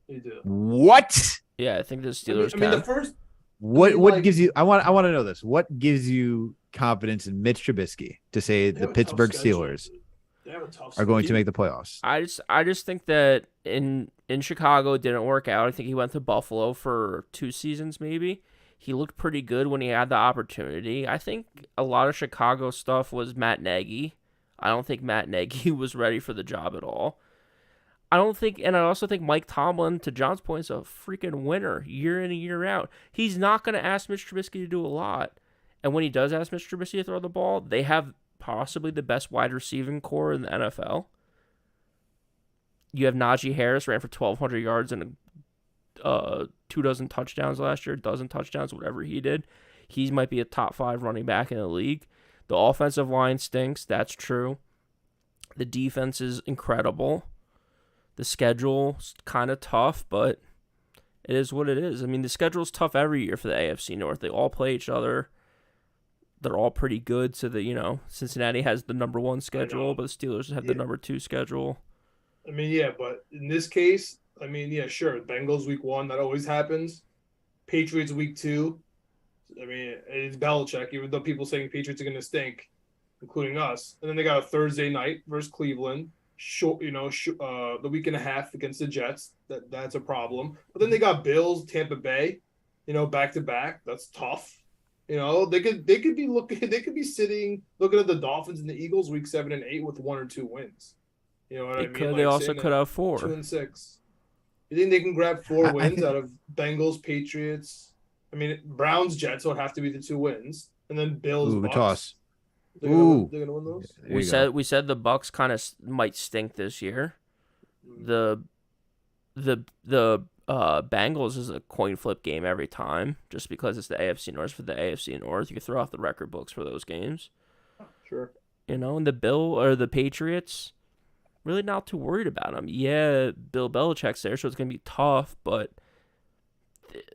You do. What? Yeah, I think the Steelers. The first. What gives you? I want to know this. What gives you confidence in Mitch Trubisky to say the Pittsburgh Steelers are going to make the playoffs? I just think that in Chicago it didn't work out. I think he went to Buffalo for 2 seasons maybe. He looked pretty good when he had the opportunity. I think a lot of Chicago stuff was Matt Nagy. I don't think Matt Nagy was ready for the job at all. I also think Mike Tomlin, to John's point, is a freaking winner year in and year out. He's not going to ask Mitch Trubisky to do a lot. And when he does ask Mitch Trubisky to throw the ball, they have possibly the best wide receiving core in the NFL. You have Najee Harris, ran for 1,200 yards and 2 dozen touchdowns last year, dozen touchdowns, whatever he did. He might be a top 5 running back in the league. The offensive line stinks. That's true. The defense is incredible. The schedule's kind of tough, but it is what it is. I mean, the schedule's tough every year for the AFC North. They all play each other. They're all pretty good. So that, Cincinnati has the number 1 schedule, but the Steelers have the number 2 schedule. I mean, yeah, but in this case, sure. Bengals week 1, that always happens. Patriots week 2. I mean, it's Belichick, even though people saying Patriots are going to stink, including us. And then they got a Thursday night versus Cleveland. The week and a half against the Jets. That's a problem. But then they got Bills, Tampa Bay, back to back. That's tough. They could be sitting looking at the Dolphins and the Eagles week 7 and 8 with 1 or 2 wins. You know what I mean? They also could have 4. 2 and 6. You think they can grab 4 wins out of Bengals, Patriots? I mean, Browns, Jets would have to be the 2 wins, and then Bills, Bucks. Toss. They're gonna win those. We said the Bucks kind of might stink this year. The Bengals is a coin flip game every time, just because it's the AFC North. For the AFC North, you can throw off the record books for those games. Sure. And the Patriots, really not too worried about them. Yeah, Bill Belichick's there, so it's gonna be tough. But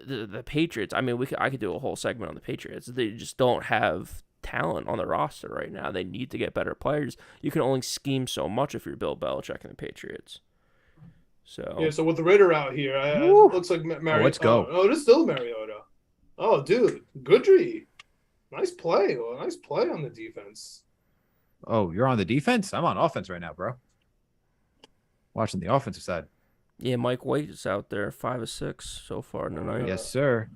the Patriots, I mean, I could do a whole segment on the Patriots. They just don't have talent on the roster right now. They need to get better players. You can only scheme so much if you're Bill Belichick and the Patriots. So so with the Ritter out here, it looks like Mariota. Let's go. Oh, it is still Mariota. Oh, dude, Goodry, nice play. Well, nice play on the defense. Oh, you're on the defense? I'm on offense right now, bro. Watching the offensive side. Yeah, Mike White is out there, 5 of 6 so far in the night. Yes, sir.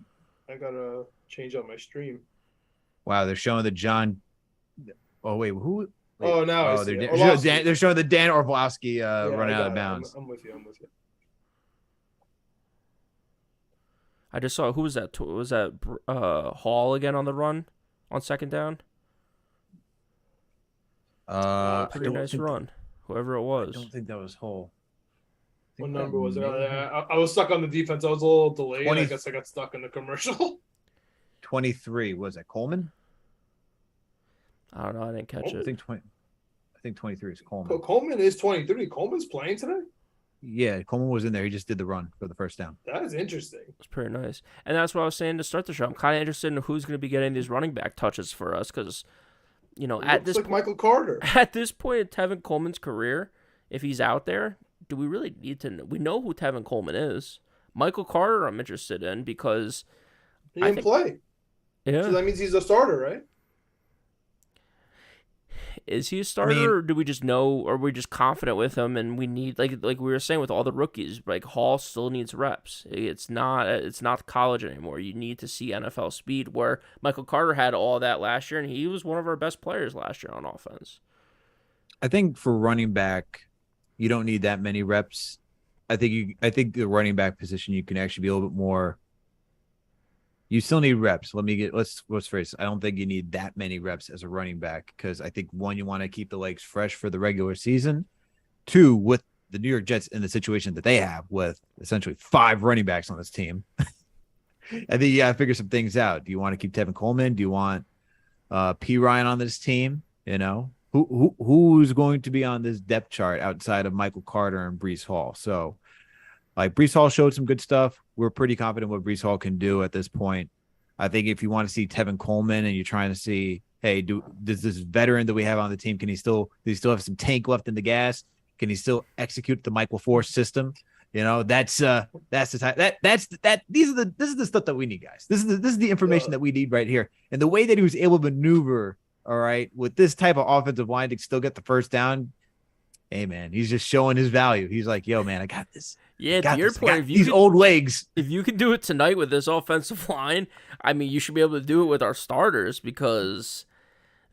I gotta change up my stream. Wow, they're showing the John. Oh wait, who? Wait. Oh, now they're showing the Dan Orlovsky run out of bounds. I'm with you. I just saw, who was that? Was that Hall again on the run on 2nd down? Pretty nice run, whoever it was. I don't think that was Hall. What number was it? I was stuck on the defense. I was a little delayed. I guess I got stuck in the commercial. 23 was it Coleman? I don't know. I didn't catch it. I think 23 is Coleman. Coleman is 23. Coleman's playing today? Yeah, Coleman was in there. He just did the run for the first down. That is interesting. It's pretty nice. And that's what I was saying to start the show. I'm kind of interested in who's going to be getting these running back touches for us because, at this point, Michael Carter. At this point in Tevin Coleman's career, if he's out there, do we really need to know? We know who Tevin Coleman is. Michael Carter I'm interested in because he didn't play. Yeah. So that means he's a starter, right? Is he a starter, or do we just know, or are we just confident with him, and we need like we were saying with all the rookies, like Hall still needs reps. It's not college anymore. You need to see NFL speed. Where Michael Carter had all that last year, and he was one of our best players last year on offense. I think for running back, you don't need that many reps. I think the running back position you can actually be a little bit more. You still need reps. Let's phrase. I don't think you need that many reps as a running back because I think one, you want to keep the legs fresh for the regular season. Two, with the New York Jets in the situation that they have with essentially 5 running backs on this team, I think you got to figure some things out. Do you want to keep Tevin Coleman? Do you want P. Ryan on this team? You know, who's going to be on this depth chart outside of Michael Carter and Breece Hall? So, like, Breece Hall showed some good stuff. We're pretty confident what Breece Hall can do at this point. I think if you want to see Tevin Coleman and you're trying to see, hey, does this veteran that we have on the team, does he still have some tank left in the gas? Can he still execute the Michael Force system? You know, that's the time this is the stuff that we need, guys. This is the information that we need right here. And the way that he was able to maneuver, all right, with this type of offensive line to still get the first down. Hey man, he's just showing his value. He's like, yo, man, I got this. Yeah, to your point, these old legs. If you can do it tonight with this offensive line, I mean, you should be able to do it with our starters because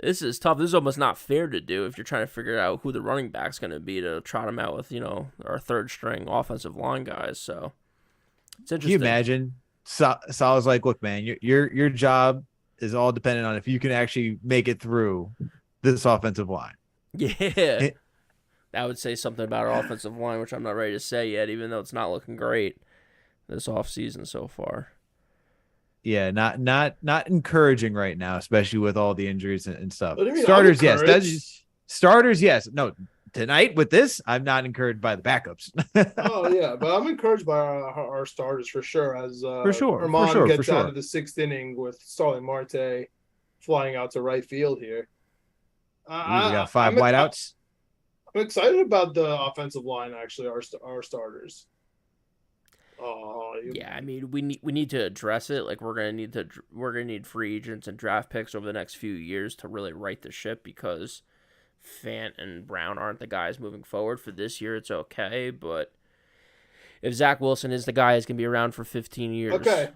this is tough. This is almost not fair to do if you're trying to figure out who the running back's going to be to trot him out with, our third string offensive line guys. So it's interesting. Can you imagine? Salah's like, look, man, your job is all dependent on if you can actually make it through this offensive line. Yeah. I would say something about our offensive line, which I'm not ready to say yet, even though it's not looking great this offseason so far. Yeah, not encouraging right now, especially with all the injuries and stuff. Starters, yes. Starters, yes. No, tonight with this, I'm not encouraged by the backups. Oh yeah, but I'm encouraged by our starters for sure. As Armand gets out of the 6th inning with Starling Marte flying out to right field here. We got 5 wideouts. I'm excited about the offensive line. Actually, our starters. Yeah, I mean, we need to address it. Like we're gonna need free agents and draft picks over the next few years to really right the ship because Fant and Brown aren't the guys moving forward. For this year, it's okay, but if Zach Wilson is the guy who's gonna be around for 15 years, okay.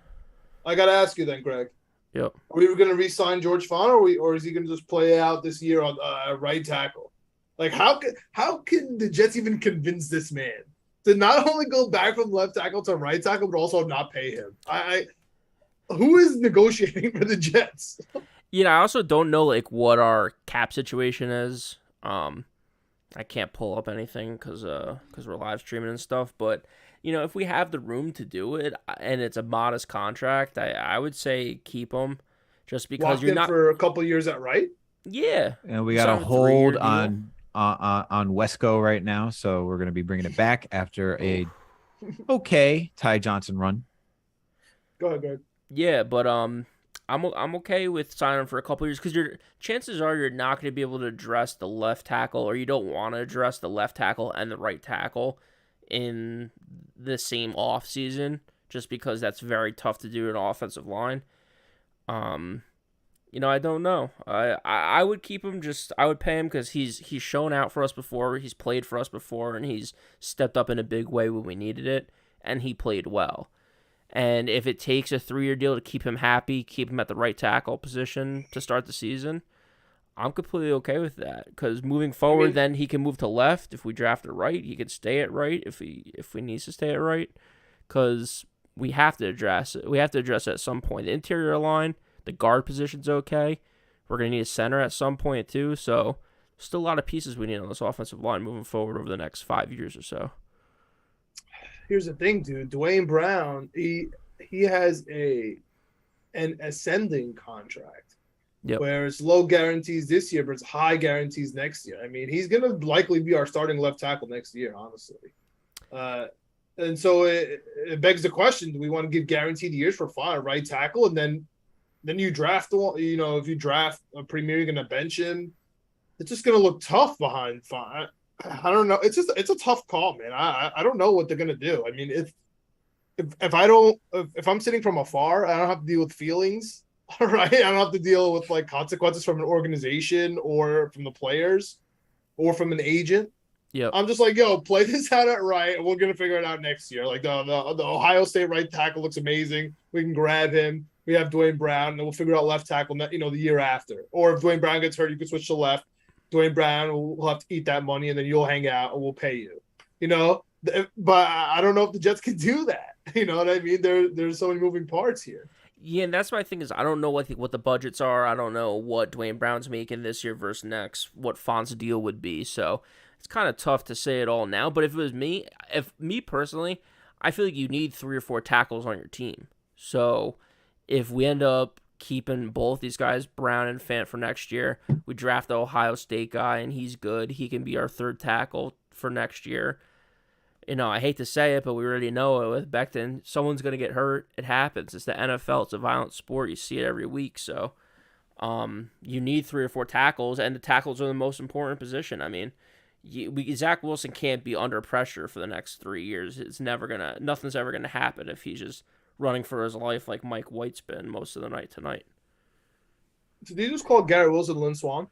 I gotta ask you then, Greg. Yep. Are we gonna re-sign George Fant, or is he gonna just play out this year on right tackle? Like how can the Jets even convince this man to not only go back from left tackle to right tackle, but also not pay him? Who is negotiating for the Jets? I also don't know like what our cap situation is. I can't pull up anything because we're live streaming and stuff. But if we have the room to do it and it's a modest contract, I would say keep him, just because Locked you're in not for a couple years at right. Yeah, and we got a hold on Wesco right now, so we're going to be bringing it back after a Ty Johnson run. Go ahead. Yeah, but I'm okay with signing him for a couple years because chances are you're not going to be able to address the left tackle, or you don't want to address the left tackle and the right tackle in the same off season, just because that's very tough to do in an offensive line. I don't know. I would keep him. I would pay him because he's shown out for us before. He's played for us before, and he's stepped up in a big way when we needed it, and he played well. And if it takes a 3-year deal to keep him happy, keep him at the right tackle position to start the season, I'm completely okay with that. Because moving forward, then he can move to left. If we draft it right, he can stay at right if he needs to stay at right. Because we have to address it. We have to address it at some point. The interior line, the guard position's okay. We're going to need a center at some point too. So still a lot of pieces we need on this offensive line moving forward over the next 5 years or so. Here's the thing, dude. Dwayne Brown, he has an ascending contract. Yep. Where it's low guarantees this year, but it's high guarantees next year. I mean, he's going to likely be our starting left tackle next year, honestly. And so it begs the question, do we want to give guaranteed years for Fant, right tackle, and then you draft if you draft a premier, you're going to bench him. It's just going to look tough behind Fant. I don't know. It's a tough call, man. I don't know what they're gonna do. I mean, if I'm sitting from afar, I don't have to deal with feelings. All right. I don't have to deal with like consequences from an organization or from the players or from an agent. Yep. I'm just like, yo, play this out right, and we're gonna figure it out next year. Like the Ohio State right tackle looks amazing. We can grab him. We have Dwayne Brown, and we'll figure out left tackle, the year after. Or if Dwayne Brown gets hurt, you can switch to left. Dwayne Brown will have to eat that money, and then you'll hang out, and we'll pay you. But I don't know if the Jets can do that. You know what I mean? There's so many moving parts here. Yeah, and that's my thing is I don't know what the budgets are. I don't know what Dwayne Brown's making this year versus next, what Font's deal would be. So it's kind of tough to say it all now. But if me personally, I feel like you need 3 or 4 tackles on your team. So if we end up keeping both these guys, Brown and Fant, for next year, we draft the Ohio State guy and he's good. He can be our 3rd tackle for next year. I hate to say it, but we already know it with Becton. Someone's going to get hurt. It happens. It's the NFL. It's a violent sport. You see it every week. So you need 3 or 4 tackles, and the tackles are the most important position. I mean, Zach Wilson can't be under pressure for the next 3 years. Nothing's ever going to happen if he's just running for his life like Mike White's been most of the night tonight. Did they just call Garrett Wilson Lynn Swan?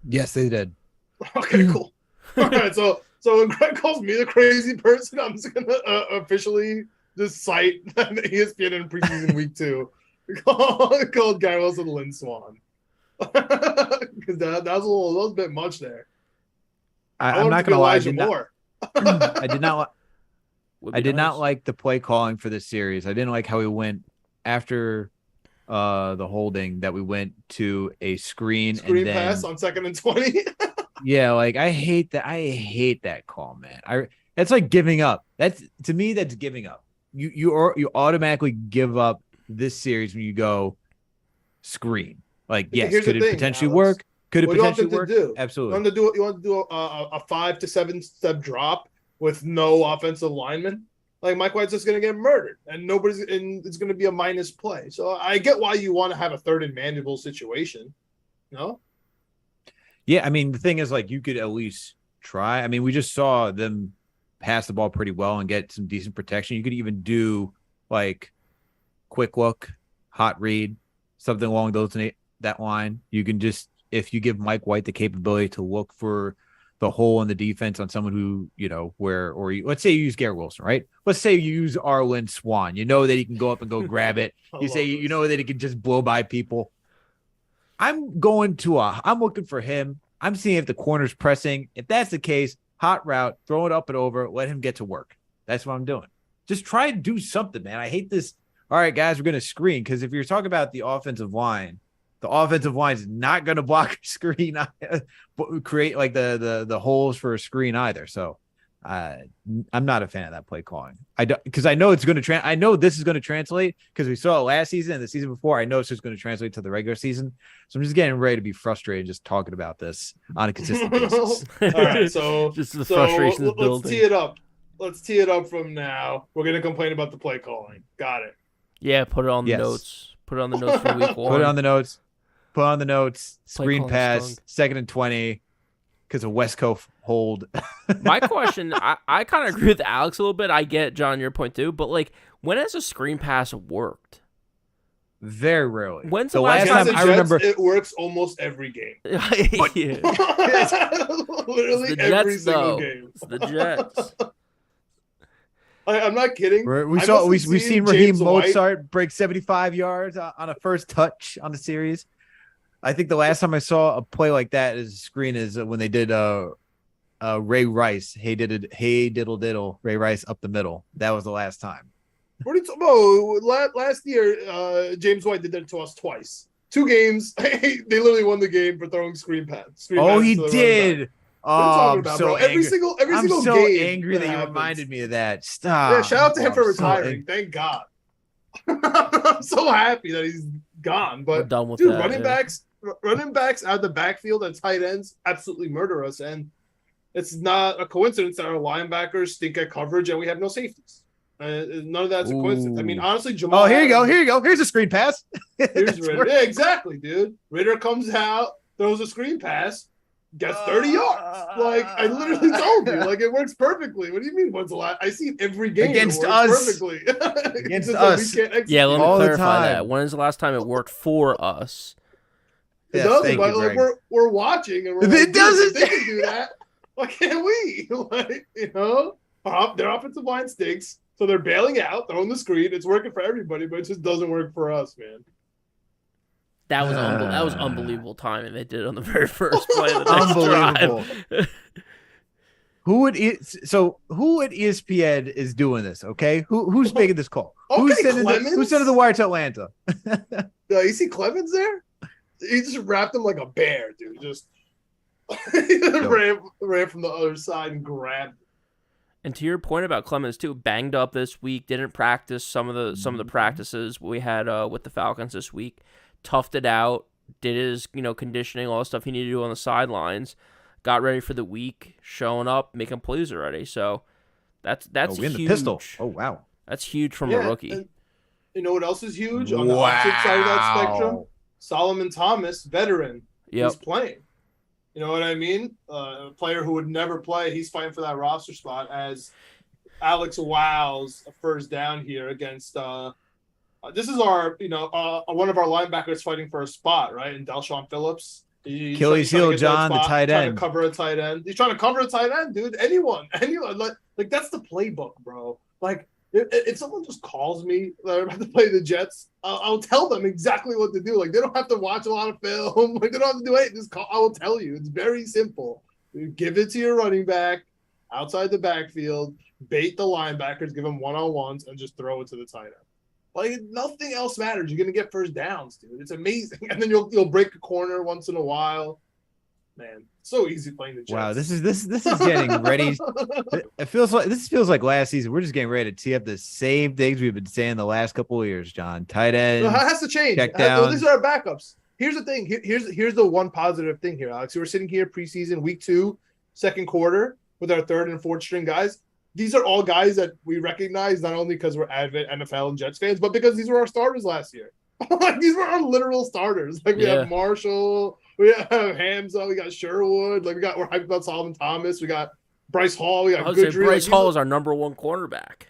Yes, they did. Okay, cool. All right, so when Greg calls me the crazy person, I'm just gonna officially just cite ESPN in preseason week 2 called Garrett Wilson Lynn Swan because that was a bit much there. I'm not gonna lie. I did not like the play calling for this series. I didn't like how we went after the holding that we went to a screen and then pass on 2nd and 20. Yeah, like I hate that call, man. That's like giving up. That's giving up. You automatically give up this series when you go screen. Like, yes, could it potentially work? Could it potentially work? Absolutely. You want to do a 5 to 7 step drop with no offensive lineman? Like Mike White's just going to get murdered, and it's going to be a minus play. So I get why you want to have a 3rd and manageable situation. No. Yeah, I mean, the thing is, like, you could at least try. I mean, we just saw them pass the ball pretty well and get some decent protection. You could even do, like, quick look, hot read, something along that line. You can just, if you give Mike White the capability to look for the hole in the defense on someone who, let's say you use Garrett Wilson, right? Let's say you use Arlen Swan. You know that he can go up and go grab it. You know that he can just blow by people. I'm looking for him. I'm seeing if the corner's pressing. If that's the case, hot route, throw it up and over, let him get to work. That's what I'm doing. Just try to do something, man. I hate this. All right, guys, we're going to screen, because if you're talking about the offensive line is not going to block a screen, create like the holes for a screen either. So I'm not a fan of that play calling. Because I know it's going to I know this is going to translate, because we saw it last season and the season before. I know it's just going to translate to the regular season. So I'm just getting ready to be frustrated just talking about this on a consistent basis. All right, so just the frustration is building. Let's tee it up. Let's tee it up from now. We're going to complain about the play calling. Got it. Yeah, put it on the notes. Put it on the notes for week 1. Put it on the notes. Screen pass, 2nd and 20. Because of West Coast hold. My question, I kind of agree with Alex a little bit. I get, John, your point too. But, like, when has a screen pass worked? Very rarely. When's the last time I remember? It works almost every game. Literally every single game. It's the Jets. I'm not kidding. We've seen Raheem Mostert break 75 yards on a first touch on the series. I think the last time I saw a play like that as a screen is when they did Ray Rice. Hey diddle diddle, Ray Rice up the middle. That was the last time. Last year, James White did that to us twice. 2 games. They literally won the game for throwing screen pass. He did. I'm so every single game. I'm so angry that you reminded me of that. Stop. Yeah, shout out to him for retiring. Thank God. I'm so happy that he's gone. But we're done with running backs out of the backfield and tight ends absolutely murder us. And it's not a coincidence that our linebackers stink at coverage and we have no safeties. None of that's a coincidence. I mean, honestly, Jamal. Oh, here you go. Here's a screen pass. Here's Ritter. Yeah, exactly, dude. Ritter comes out, throws a screen pass. gets 30 yards. Like, I literally told you, like, it works perfectly. What do you mean, when's the last? I see it every game. Against it works us. perfectly. Against us. Yeah, let me all clarify that. When is the last time it worked for us? It Yes, doesn't, thank but you, like, Greg. we're watching and we're It like, doesn't. If they can do that, why can't we? Like, you know, their offensive line stinks, so they're bailing out, throwing the screen. It's working for everybody, but it just doesn't work for us, man. That was unbelievable timing they did on the very first play of the next drive. Who at ESPN is doing this? Okay, who's making this call? Okay, who's sending the wire to Atlanta? You see Clemens there? He just wrapped him like a bear, dude. Just ran from the other side and grabbed him. And to your point about Clemens too, banged up this week, didn't practice some of the practices we had with the Falcons this week. Toughed it out, did his conditioning, all the stuff he needed to do on the sidelines, got ready for the week, showing up, making plays already. So that's huge. The pistol. Oh wow, that's huge from a rookie. And you know what else is huge on the opposite side of that spectrum? Solomon Thomas, veteran, he's playing. You know what I mean? A player who would never play, he's fighting for that roster spot as Alex wows a first down here against. This is our, one of our linebackers fighting for a spot, right? And Delshon Phillips. Achilles heel, John, the tight end. Trying to cover a tight end. He's trying to cover a tight end, dude. Anyone. Like that's the playbook, bro. Like, if someone just calls me that I'm about to play the Jets, I'll tell them exactly what to do. Like, they don't have to watch a lot of film. Like, they don't have to do anything. Just call. I will tell you. It's very simple. You give it to your running back outside the backfield, bait the linebackers, give them one-on-ones, and just throw it to the tight end. Like, nothing else matters. You're going to get first downs, dude. It's amazing. And then you'll break a corner once in a while. Man, so easy playing the Jets. Wow, this is getting ready. It feels like last season. We're just getting ready to tee up the same things we've been saying the last couple of years, John. Tight end. No, it has to change. Check down. These are our backups. Here's the thing. Here's the one positive thing here, Alex. We're sitting here preseason, week 2, second quarter, with our third and fourth string guys. These are all guys that we recognize not only because we're avid NFL and Jets fans, but because these were our starters last year. Like, these were our literal starters. Like, we have Marshall, we have Hamza, we got Sherwood, we're hyped about Solomon Thomas, we got Bryce Hall, we got Goodry. Bryce Hall is our number one cornerback.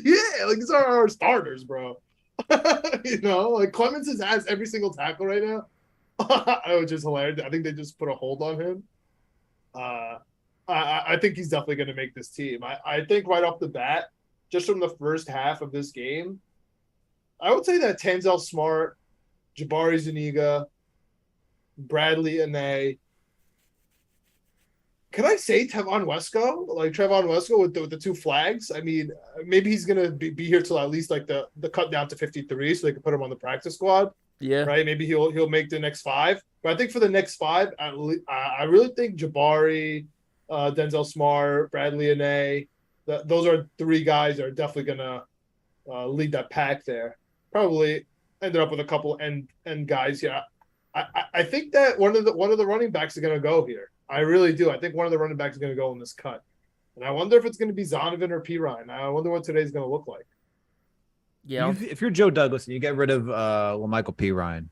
Yeah, these are our starters, bro. Clemens has every single tackle right now. Which is hilarious. I think they just put a hold on him. I think he's definitely going to make this team. I think right off the bat, just from the first half of this game, I would say that Tanzel Smart, Jabari Zuniga, Bradley Anae. Can I say Tevon Wesco? Like Trevon Wesco with the 2 flags? I mean, maybe he's going to be here till at least the cut down to 53 so they can put him on the practice squad. Yeah. Right? Maybe he'll make the next 5. But I think for the next 5, I really think Jabari, Denzel Smart, Bradley Anae, those are 3 guys that are definitely going to lead that pack there. Probably ended up with a couple end guys here. I think that one of the running backs is going to go here. I really do. I think one of the running backs is going to go in this cut. And I wonder if it's going to be Zonovan or Pirine. I wonder what today's going to look like. Yeah. If you're Joe Douglas and you get rid of Michael Pirine,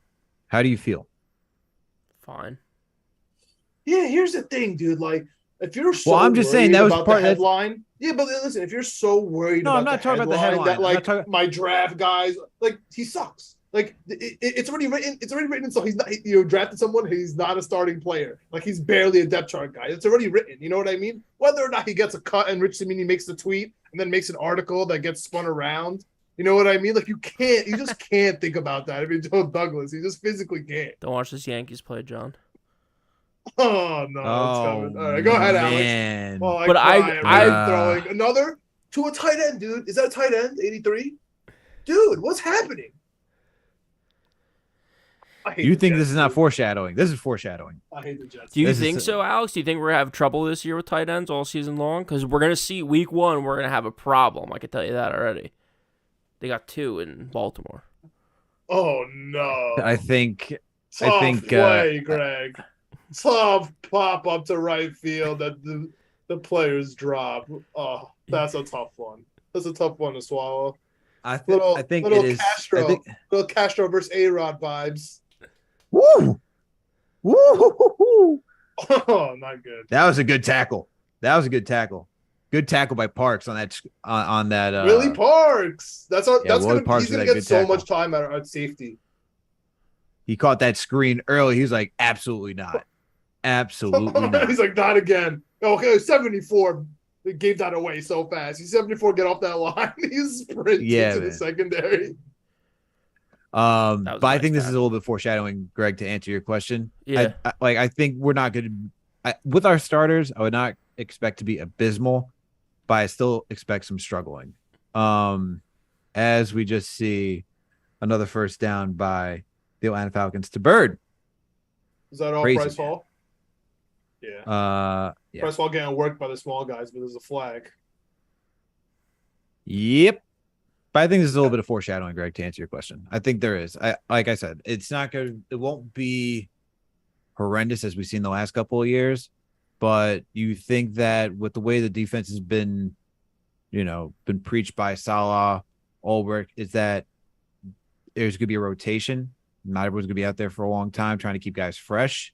how do you feel? Fine. Yeah, here's the thing, dude. Like, if you're so I'm just saying that was about part the headline. Yeah, but listen, if you're so worried about I'm not talking about the headline. That, my draft guys, he sucks. Like, it's already written. It's already written. So he's not. Drafted someone. He's not a starting player. Like, he's barely a depth chart guy. It's already written. You know what I mean? Whether or not he gets a cut and Rich Cimini makes the tweet and then makes an article that gets spun around. You know what I mean? Like, you just can't think about that. I mean, Joe Douglas, he just physically can't. Don't watch this Yankees play, John. Oh no, it's coming. All right, go ahead, man. Alex. Well, but I'm throwing another to a tight end, dude. Is that a tight end? 83? Dude, what's happening? You think this is not foreshadowing? This is foreshadowing. I hate the Jets. Do you think so, Alex? Do you think we're going to have trouble this year with tight ends all season long? Because we're going to see week 1, we're going to have a problem. I can tell you that already. They got 2 in Baltimore. Oh, no. I think play, Greg. Tough pop up to right field that the players drop. Oh, that's a tough one. That's a tough one to swallow. I think it is. Little Castro versus A-Rod vibes. Woo! Woo! Oh, not good. That was a good tackle. Good tackle by Parks on that. Willie Parks. He's gonna get so tackle. much time at safety. He caught that screen early. He was like, absolutely not. Absolutely not. He's like, not again. Okay, 74. They gave that away so fast. He's 74. Get off that line. He's sprinting to the secondary. But I think this is a little bit foreshadowing, Greg, to answer your question. Yeah. I think we're not going to with our starters. I would not expect to be abysmal, but I still expect some struggling. As we just see another first down by the Atlanta Falcons to Bird. Is that all Bryce Hall? Yeah. Bryce Hall getting worked by the small guys, but there's a flag. Yep. But I think this is a little bit of foreshadowing, Greg, to answer your question. I think there is. Like I said, it won't be horrendous as we've seen the last couple of years, but you think that with the way the defense has been, been preached by Salah, Ulbrich, is that there's going to be a rotation. Not everyone's going to be out there for a long time trying to keep guys fresh.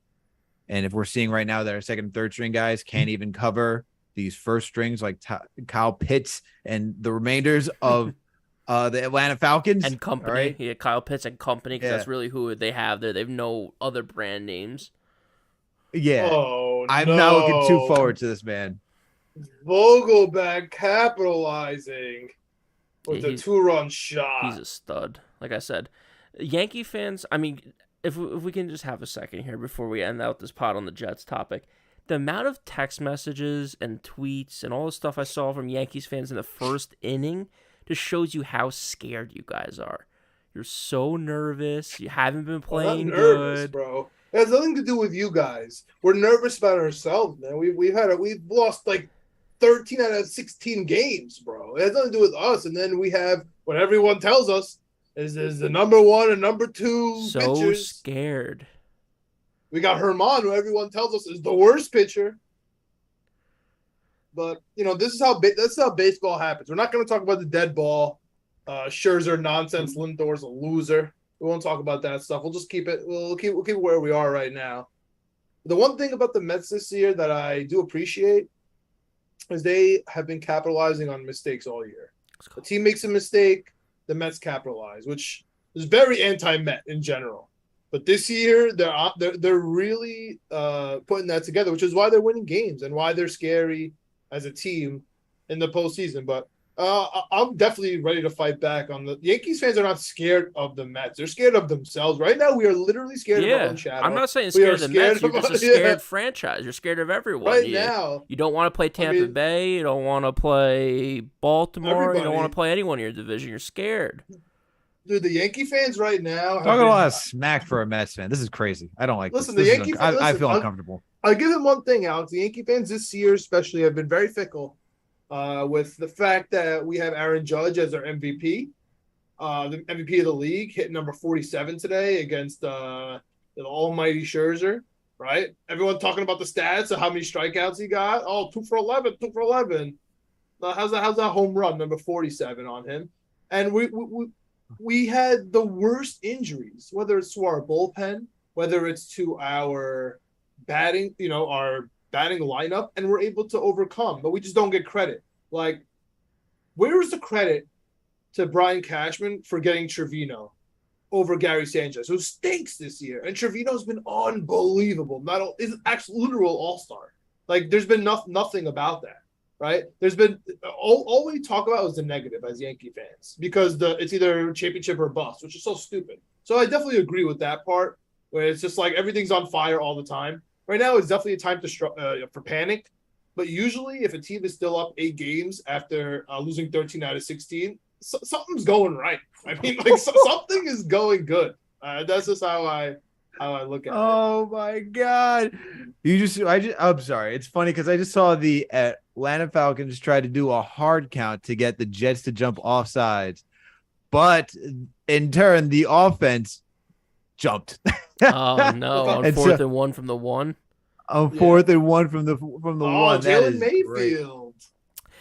And if we're seeing right now that our second and third string guys can't even cover these first strings like Kyle Pitts and the remainders of the Atlanta Falcons. And company. Right? Yeah, Kyle Pitts and company, because that's really who they have there. They have no other brand names. Yeah. Oh, I'm not looking too forward to this, man. Vogelback capitalizing with a 2-run shot. He's a stud. Like I said, Yankee fans, I mean, if we can just have a second here before we end out this pod on the Jets topic, the amount of text messages and tweets and all the stuff I saw from Yankees fans in the first inning just shows you how scared you guys are. You're so nervous. You haven't been playing good, bro. It has nothing to do with you guys. We're nervous about ourselves, man. We've lost like 13 out of 16 games, bro. It has nothing to do with us. And then we have what everyone tells us is the number 1 and number 2 so pitchers. Scared. We got Herman, who everyone tells us is the worst pitcher. But this is how baseball happens. We're not going to talk about the dead ball, Scherzer nonsense. Lindor's a loser. We won't talk about that stuff. We'll just keep it. We'll keep it where we are right now. The one thing about the Mets this year that I do appreciate is they have been capitalizing on mistakes all year. The team makes a mistake, the Mets capitalize, which is very anti-Met in general. But this year, they're really putting that together, which is why they're winning games and why they're scary as a team in the postseason. But I'm definitely ready to fight back on the Yankees. Fans are not scared of the Mets. They're scared of themselves. Right now, we are literally scared of our own shadow. I'm not saying scared of the Mets. You're just a scared franchise. You're scared of everyone. Now. You don't want to play Tampa Bay. You don't want to play Baltimore. You don't want to play anyone in your division. You're scared. Dude, the Yankee fans right now talking a lot of smack for a Mets fan. This is crazy. I don't like this. The Yankee fans, I feel uncomfortable. I'll give him one thing, Alex. The Yankee fans this year especially have been very fickle with the fact that we have Aaron Judge as our MVP, the MVP of the league, hitting number 47 today against the almighty Scherzer, right? Everyone talking about the stats of how many strikeouts he got. Oh, 2 for 11. How's that home run, number 47 on him? And we had the worst injuries, whether it's to our bullpen, whether it's to our batting, our batting lineup, and we're able to overcome, but we just don't get credit. Like, where is the credit to Brian Cashman for getting Trevino over Gary Sanchez, who stinks this year? And Trevino's been unbelievable. Is actually literal all-star. Like, there's been nothing about that. Right? There's been all we talk about is the negative as Yankee fans because it's either championship or bust, which is so stupid. So I definitely agree with that part where it's just like everything's on fire all the time. Right now is definitely a time for panic, but usually if a team is still up 8 games after losing 13 out of 16, something's going right. I mean, like something is going good. That's just how I look at it. Oh my God. I'm sorry. It's funny because I just saw the Atlanta Falcons try to do a hard count to get the Jets to jump offsides, but in turn, the offense jumped. Oh no! On 4th and 1 from the 1. On 4th and 1 from the 1. Jalen Mayfield.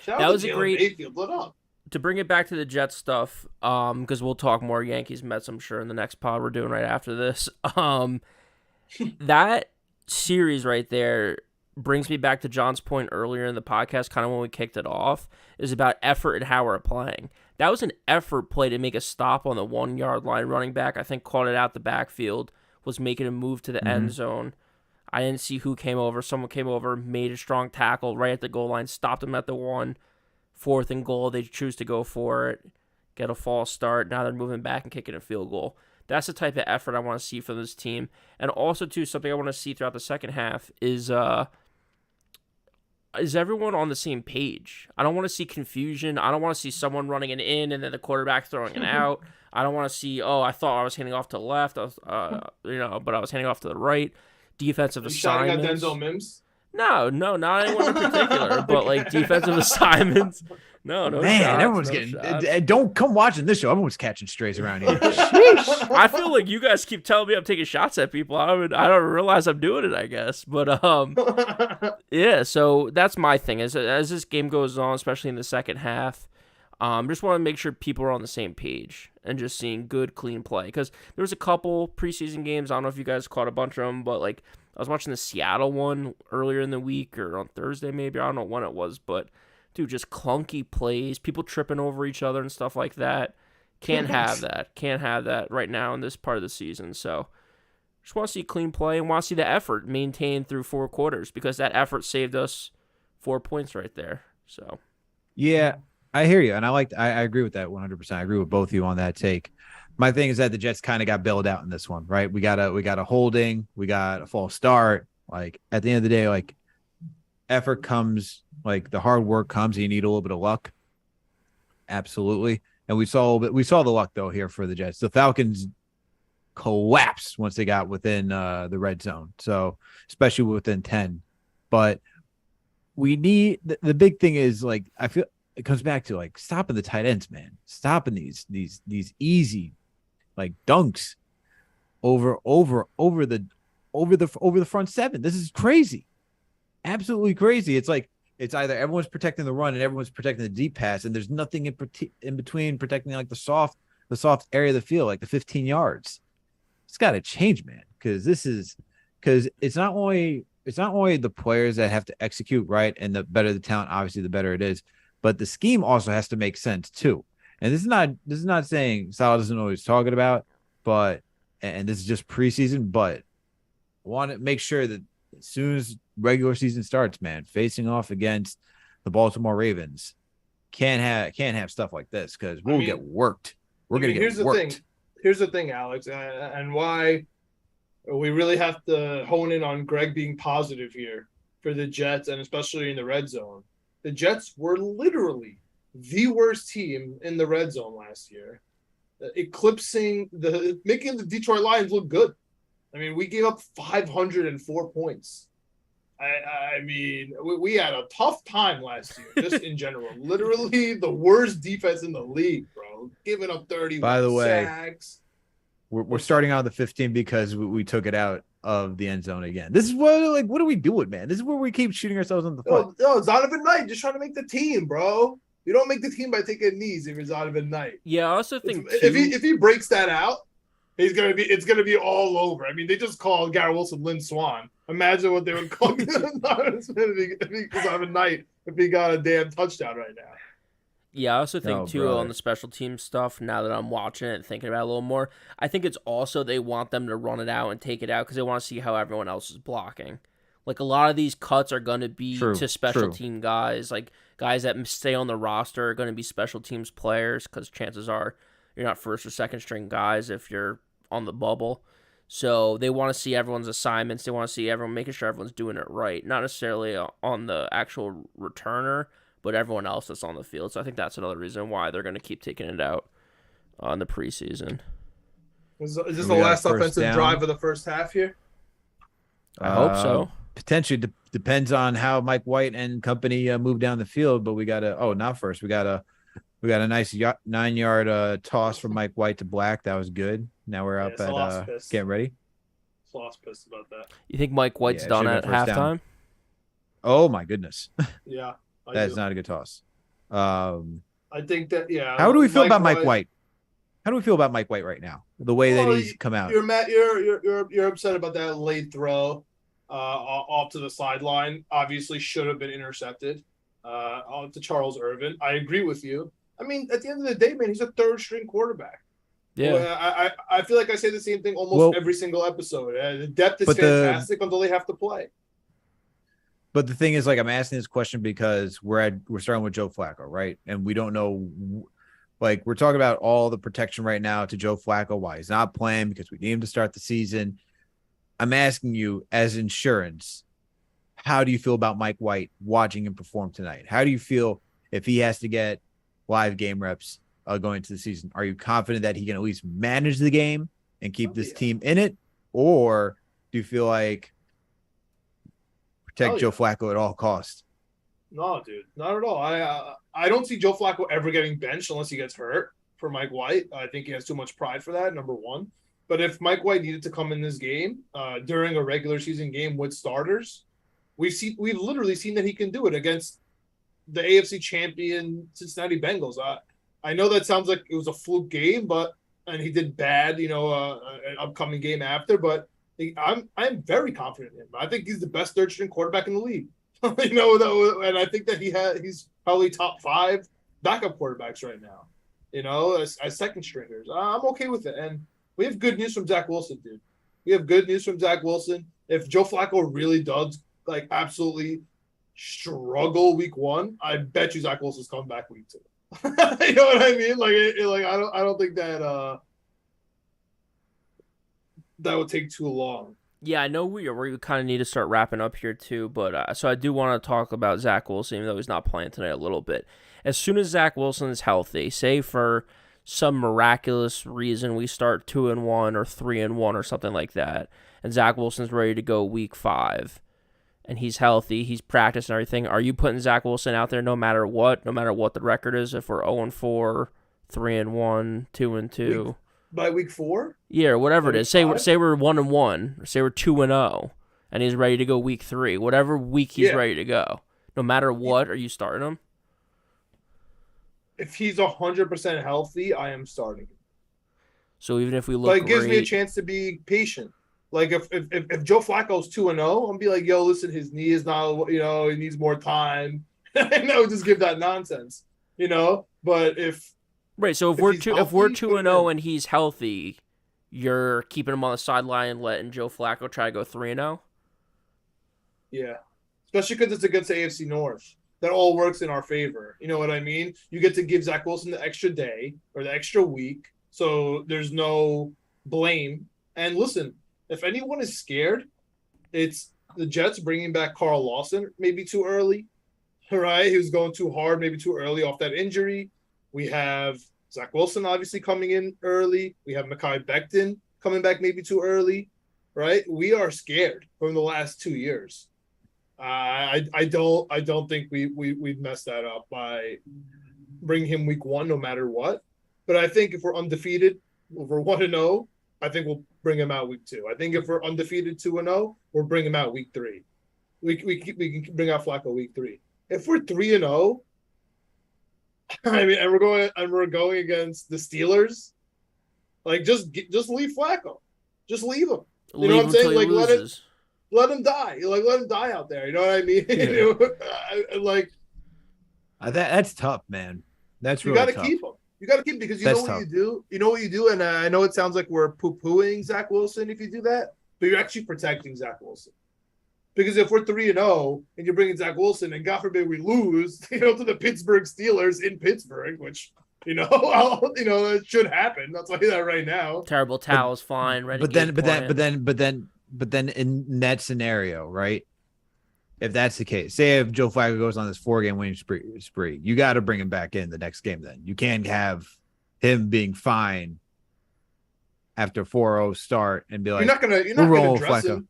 That was a great. Mayfield. What up? To bring it back to the Jets stuff, because we'll talk more Yankees Mets, I'm sure, in the next pod we're doing right after this. That series right there brings me back to John's point earlier in the podcast, kind of when we kicked it off, is about effort and how we're playing. That was an effort play to make a stop on the 1 yard line. Running back, I think, caught it out the backfield, was making a move to the end zone. I didn't see who came over. Someone came over, made a strong tackle right at the goal line, stopped him at the 1. 4th and goal, they choose to go for it, get a false start. Now they're moving back and kicking a field goal. That's the type of effort I want to see from this team. And also, too, something I want to see throughout the second half is everyone on the same page? I don't want to see confusion. I don't want to see someone running it in and then the quarterback throwing it out. I don't want to see, I thought I was handing off to the left, but I was handing off to the right. Defensive assignments. Shouting at Denzel Mims? No, not anyone in particular, but like defensive assignments. No, man, shots, everyone's no getting. shots. Don't come watching this show. Everyone's catching strays around here. I feel like you guys keep telling me I'm taking shots at people. I don't realize I'm doing it, I guess. But yeah. So that's my thing. As this game goes on, especially in the second half, just want to make sure people are on the same page and just seeing good, clean play. Because there was a couple preseason games. I don't know if you guys caught a bunch of them, but like I was watching the Seattle one earlier in the week or on Thursday maybe. I don't know when it was, but. Dude, just clunky plays, people tripping over each other and stuff like that. Can't have that. Can't have that right now in this part of the season. So just want to see clean play and want to see the effort maintained through 4 quarters because that effort saved us 4 points right there. So yeah, I hear you. And I agree with that 100%. I agree with both of you on that take. My thing is that the Jets kind of got bailed out in this one, right? We got a holding, we got a false start. Like at the end of the day, like effort comes, like the hard work comes, and you need a little bit of luck. Absolutely. And we saw the luck though here for the Jets. The Falcons collapsed once they got within the red zone. So especially within 10. But we need the big thing is like I feel it comes back to like stopping the tight ends, man. Stopping these easy like dunks over the front seven. This is crazy. Absolutely crazy. It's like it's either everyone's protecting the run and everyone's protecting the deep pass, and there's nothing in between protecting like the soft area of the field, like the 15 yards. It's got to change, man, because it's not only the players that have to execute right, and the better the talent, obviously, the better it is, but the scheme also has to make sense too. And this is not saying Sal doesn't know what he's talking about, but and this is just preseason, but want to make sure that as soon as regular season starts, man, facing off against the Baltimore Ravens, can't have stuff like this because we'll get worked. We're gonna get worked. Here's the thing, Alex, and why we really have to hone in on Greg being positive here for the Jets, and especially in the red zone. The Jets were literally the worst team in the red zone last year, making the Detroit Lions look good. I mean, we gave up 504 points. I mean, we had a tough time last year, just in general. Literally the worst defense in the league, bro. Giving up 30 By the way, sacks. We're starting out the 15 because we took it out of the end zone again. This is what are we doing, man? This is where we keep shooting ourselves in the foot. No, Zonovan Knight just trying to make the team, bro. You don't make the team by taking knees if you're Zonovan Knight. Yeah, I also think if he breaks that out, it's gonna be all over. I mean, they just called Garrett Wilson Lynn Swan. Imagine what they would call Zonovan Knight if he got a damn touchdown right now. Yeah, I also think, too, brother. on the special team stuff, now that I'm watching it and thinking about it a little more, I think it's also they want them to run it out and take it out because they want to see how everyone else is blocking. Like, a lot of these cuts are going to be to special team guys. Like, guys that stay on the roster are going to be special teams players because chances are you're not first or second string guys if you're on the bubble. So they want to see everyone's assignments. They want to see everyone making sure everyone's doing it right. Not necessarily on the actual returner, but everyone else that's on the field. So I think that's another reason why they're going to keep taking it out on the preseason. Is this the last offensive drive of the first half here? I hope so. Potentially depends on how Mike White and company move down the field, but we got a nice 9-yard toss from Mike White to Black. That was good. Now we're up at getting ready. Sloss pissed about that. You think Mike White's done at halftime? Down. Oh my goodness. Yeah. That's not a good toss. I think that, yeah. How do we feel about Mike White? How do we feel about Mike White right now? The way that he's come out. You're upset about that late throw. off to the sideline. Obviously should have been intercepted to Charles Irvin. I agree with you. I mean, at the end of the day, man, he's a third-string quarterback. Yeah. I feel like I say the same thing almost every single episode. The depth is fantastic until they have to play. But the thing is, like, I'm asking this question because we're starting with Joe Flacco, right? And we don't know, like, we're talking about all the protection right now to Joe Flacco, why he's not playing, because we need him to start the season. I'm asking you, as insurance, how do you feel about Mike White watching him perform tonight? How do you feel if he has to get live game reps going into the season? Are you confident that he can at least manage the game and keep this team in it? Or do you feel like protect Joe Flacco at all costs? No, dude, not at all. I don't see Joe Flacco ever getting benched unless he gets hurt for Mike White. I think he has too much pride for that, number one. But if Mike White needed to come in this game during a regular season game with starters, we've literally seen that he can do it against the AFC champion Cincinnati Bengals. I know that sounds like it was a fluke game, and he did bad, an upcoming game after, but I'm very confident in him. I think he's the best third-string quarterback in the league. And I think that he's probably top 5 backup quarterbacks right now, as second stringers. I'm okay with it. And we have good news from Zach Wilson, dude. We have good news from Zach Wilson. If Joe Flacco really does, like, absolutely struggle week 1, I bet you Zach Wilson's coming back week 2. You know what I mean? Like I don't think that that would take too long. Yeah, I know we kind of need to start wrapping up here too, but so I do want to talk about Zach Wilson, even though he's not playing tonight, a little bit. As soon as Zach Wilson is healthy, say for some miraculous reason we start 2-1 or 3-1 or something like that, and Zach Wilson's ready to go week 5, and he's healthy, he's practiced and everything, are you putting Zach Wilson out there no matter what the record is, if we're 0-4, 3-1, 2-2? By week 4? Yeah, or whatever it is. Say we're 1-1, or say we're 2-0, and he's ready to go week 3. Whatever week he's ready to go. No matter what, are you starting him? If he's 100% healthy, I am starting him. So even if we look, but it gives me a chance to be patient. Like if Joe Flacco's 2-0, I'll be like, yo, listen, his knee is not, he needs more time, and I would just give that nonsense, But if so if we're 2-0 and he's healthy, you're keeping him on the sideline and letting Joe Flacco try to go 3-0. Yeah, especially because it's against the AFC North. That all works in our favor. You know what I mean? You get to give Zach Wilson the extra day or the extra week, so there's no blame. And listen, if anyone is scared, it's the Jets bringing back Carl Lawson maybe too early, right? He was going too hard, maybe too early off that injury. We have Zach Wilson obviously coming in early. We have Mekhi Becton coming back maybe too early, right? We are scared from the last 2 years. I don't think we've messed that up by bringing him week 1 no matter what. But I think if we're undefeated, if we're 1-0, I think we'll bring him out week 2. I think if we're undefeated 2-0, we'll bring him out week 3. We can bring out Flacco week 3. If we're 3-0, I mean, and we're going against the Steelers, like just leave Flacco, just leave him. You know what I'm saying? Like let him die. Like let him die out there. You know what I mean? Yeah. That's tough, man. That's really tough. Keep him. You got to keep him because you know what you do. You know what you do, and I know it sounds like we're poo-pooing Zach Wilson if you do that, but you're actually protecting Zach Wilson. Because if we're 3-0 and you're bringing Zach Wilson, and God forbid we lose, to the Pittsburgh Steelers in Pittsburgh, which it should happen. I'll tell you that right now. Terrible towels flying. But then in that scenario, right? If that's the case, say if Joe Flacco goes on this 4-game winning spree, you got to bring him back in the next game. Then you can't have him being fine after 4-0 start and be like, you're not gonna address him.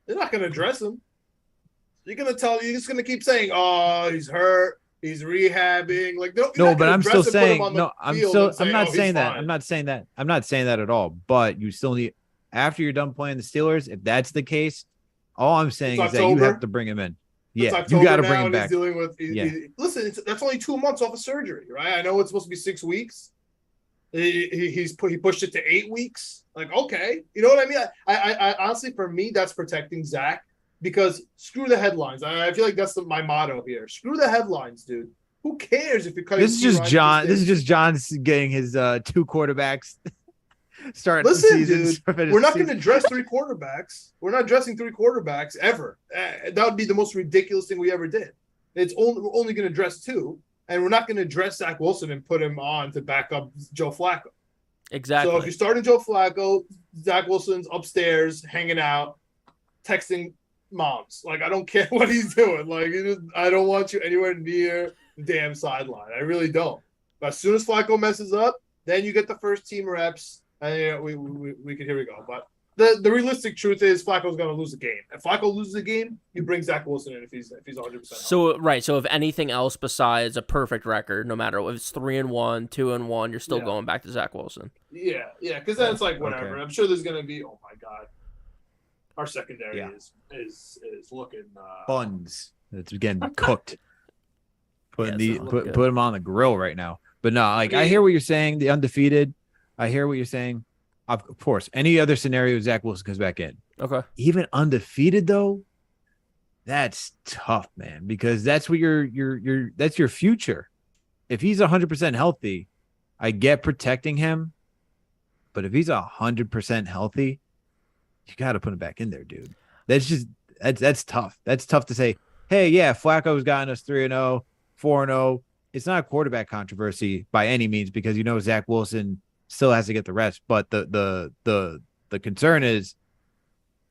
You're not gonna address him. You're just gonna keep saying, "Oh, he's hurt, he's rehabbing." Like no, but I'm still saying I'm not saying that. I'm not saying that. I'm not saying that at all. But you still need, after you're done playing the Steelers, if that's the case, all I'm saying is that you have to bring him in. Yeah, you got to bring him back. Listen, that's only 2 months off of surgery, right? I know it's supposed to be 6 weeks. He pushed it to 8 weeks. Like, okay, you know what I mean? I honestly, for me, that's protecting Zach because screw the headlines. I feel like that's my motto here. Screw the headlines, dude. Who cares if you're cutting? This is just John. This is just John getting his 2 quarterbacks starting the season. Dude, we're not going to dress 3 quarterbacks. We're not dressing 3 quarterbacks ever. That would be the most ridiculous thing we ever did. We're only going to dress 2, and we're not going to dress Zach Wilson and put him on to back up Joe Flacco. Exactly. So if you're starting Joe Flacco, Zach Wilson's upstairs hanging out, texting moms. Like, I don't care what he's doing. Like, I don't want you anywhere near the damn sideline. I really don't. But as soon as Flacco messes up, then you get the first team reps, and we can here we go. But the realistic truth is Flacco's going to lose a game. If Flacco loses a game, you bring Zach Wilson in if he's 100%. So right. So if anything else besides a perfect record, no matter if it's 3-1, 2-1, you're still going back to Zach Wilson. Yeah. Because then it's like whatever. Okay. I'm sure there's going to be. Oh my God, our secondary is looking buns. It's getting cooked. Put him on the grill right now. But no, like I hear what you're saying. The undefeated. I hear what you're saying. Of course, any other scenario, Zach Wilson comes back in. Okay. Even undefeated though, that's tough, man, because that's what that's your future. If he's 100% healthy, I get protecting him, but if he's 100% healthy, you got to put him back in there, dude. That's tough. That's tough to say. Hey, yeah, Flacco's gotten us 3-0, 4-0. It's not a quarterback controversy by any means because Zach Wilson still has to get the rest. But the concern is,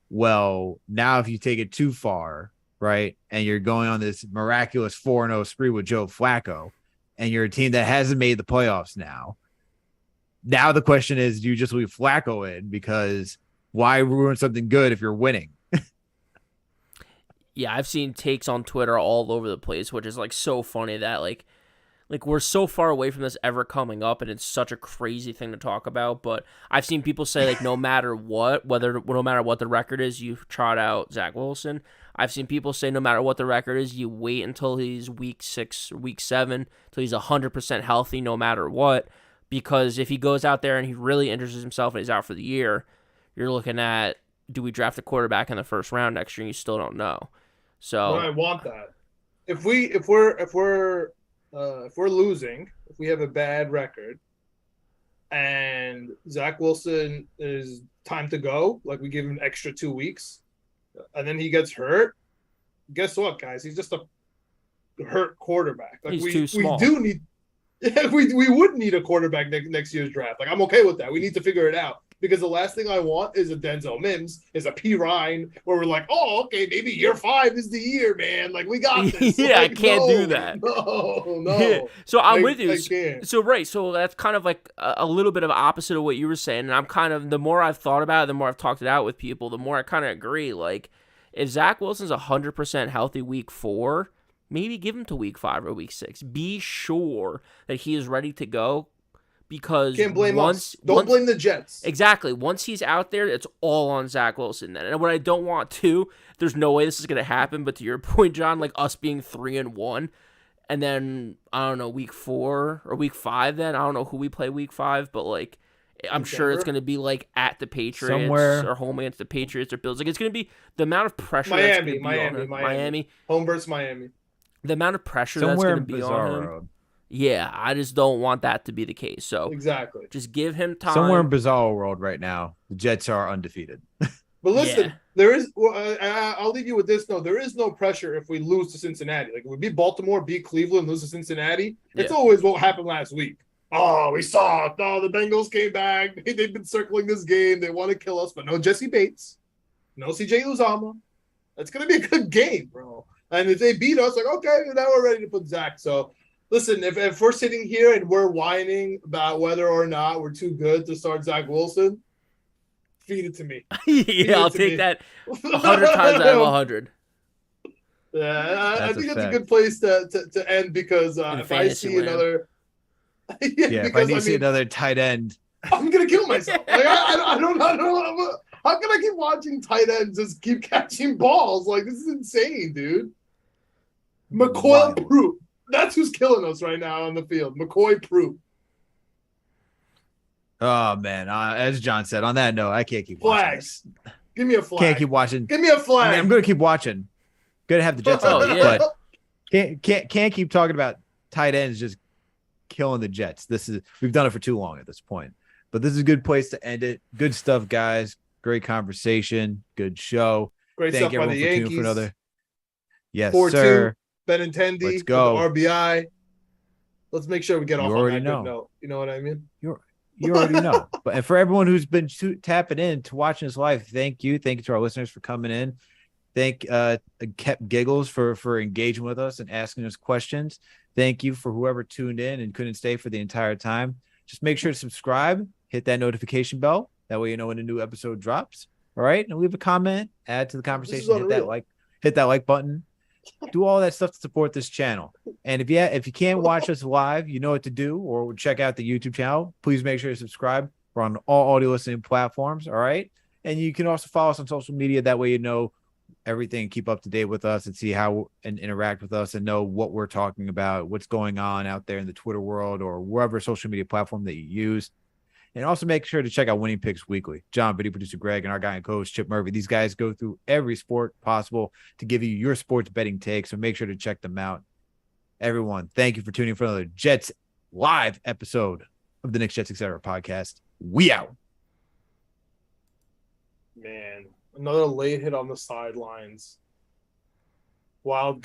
well, now if you take it too far, right, and you're going on this miraculous 4-0 spree with Joe Flacco, and you're a team that hasn't made the playoffs now. Now the question is, do you just leave Flacco in? Because why ruin something good if you're winning? Yeah, I've seen takes on Twitter all over the place, which is like so funny that like we're so far away from this ever coming up, and it's such a crazy thing to talk about. But I've seen people say like no matter what the record is, you trot out Zach Wilson. I've seen people say no matter what the record is, you wait until he's week 6 or week 7 till he's 100% healthy, no matter what. Because if he goes out there and he really injures himself and he's out for the year, you're looking at, do we draft a quarterback in the first round next year? And you still don't know. So I want that. If we're losing, if we have a bad record, and Zach Wilson is time to go, like we give him an extra 2 weeks, and then he gets hurt, guess what, guys? He's just a hurt quarterback. Like he's too small. We do need. We would need a quarterback next year's draft. Like I'm okay with that. We need to figure it out. Because the last thing I want is a Denzel Mims, is a P. Ryan, where we're like, oh, okay, maybe year 5 is the year, man. Like, we got this. Yeah, I can't do that. No. Yeah. So I'm with you. So that's kind of like a little bit of opposite of what you were saying. And I'm kind of, the more I've thought about it, the more I've talked it out with people, the more I kind of agree. Like, if Zach Wilson's 100% healthy week 4, maybe give him to week 5 or week 6. Be sure that he is ready to go. Because can't blame us. Don't blame the Jets. Exactly. Once he's out there, it's all on Zach Wilson then. And what I don't want to, there's no way this is going to happen, but to your point, John, like us being 3-1, and then, I don't know, week 4 or week 5 then, I don't know who we play week 5, but like, I'm sure it's going to be like at the Patriots somewhere, or home against the Patriots or Bills. Like, it's going to be the amount of pressure Miami. Home versus Miami. The amount of pressure that's going to be on him. Yeah, I just don't want that to be the case. So exactly, just give him time. Somewhere in bizarre world right now, the Jets are undefeated. But listen, there is. I'll leave you with this. No, there is no pressure if we lose to Cincinnati. Like if we beat Baltimore, beat Cleveland, lose to Cincinnati. It's always what happened last week. Oh, we saw. Oh, the Bengals came back. They've been circling this game. They want to kill us, but no Jesse Bates, no CJ Uzomah. It's gonna be a good game, bro. And if they beat us, like okay, now we're ready to put Zach. So. Listen, if we're sitting here and we're whining about whether or not we're too good to start Zach Wilson, feed it to me. I'll take that 100 times out of 100. Yeah, I think that's a good place to end because if I see another... if I see another tight end... I'm going to kill myself. Like, I don't know. How can I keep watching tight ends just keep catching balls? Like, this is insane, dude. McCoy Pruitt. That's who's killing us right now on the field. McCoy Pruitt. Oh, man. As John said, on that note, I can't keep watching Flags. Give me a flag. Can't keep watching. Give me a flag. I mean, I'm going to keep watching. Going to have the Jets on, yeah. but can't keep talking about tight ends just killing the Jets. We've done it for too long at this point. But this is a good place to end it. Good stuff, guys. Great conversation. Good show. Great Thank stuff by the everyone for tuning Yankees. for another. Yes, 4-2. sir. Benintendi. Let's go. With the RBI. Let's make sure we get off on that know. good note. You know what I mean? You already know. And for everyone who's been tapping in to watching this live, thank you. Thank you to our listeners for coming in. Thank Kept Giggles for engaging with us and asking us questions. Thank you for whoever tuned in and couldn't stay for the entire time. Just make sure to subscribe, hit that notification bell. That way you know when a new episode drops. All right. And leave a comment, add to the conversation, hit that like button. Do all that stuff to support this channel. And if you can't watch us live, you know what to do, or check out the YouTube channel. Please make sure to subscribe. We're on all audio listening platforms. All right. And you can also follow us on social media. That way you know everything, keep up to date with us and see how and interact with us and know what we're talking about, what's going on out there in the Twitter world or wherever social media platform that you use. And also make sure to check out Winning Picks Weekly. John, video producer Greg, and our guy and coach Chip Murphy. These guys go through every sport possible to give you your sports betting take. So make sure to check them out. Everyone, thank you for tuning in for another Jets live episode of the Knicks, Jets, Etc. podcast. We out. Man, another late hit on the sidelines. Wild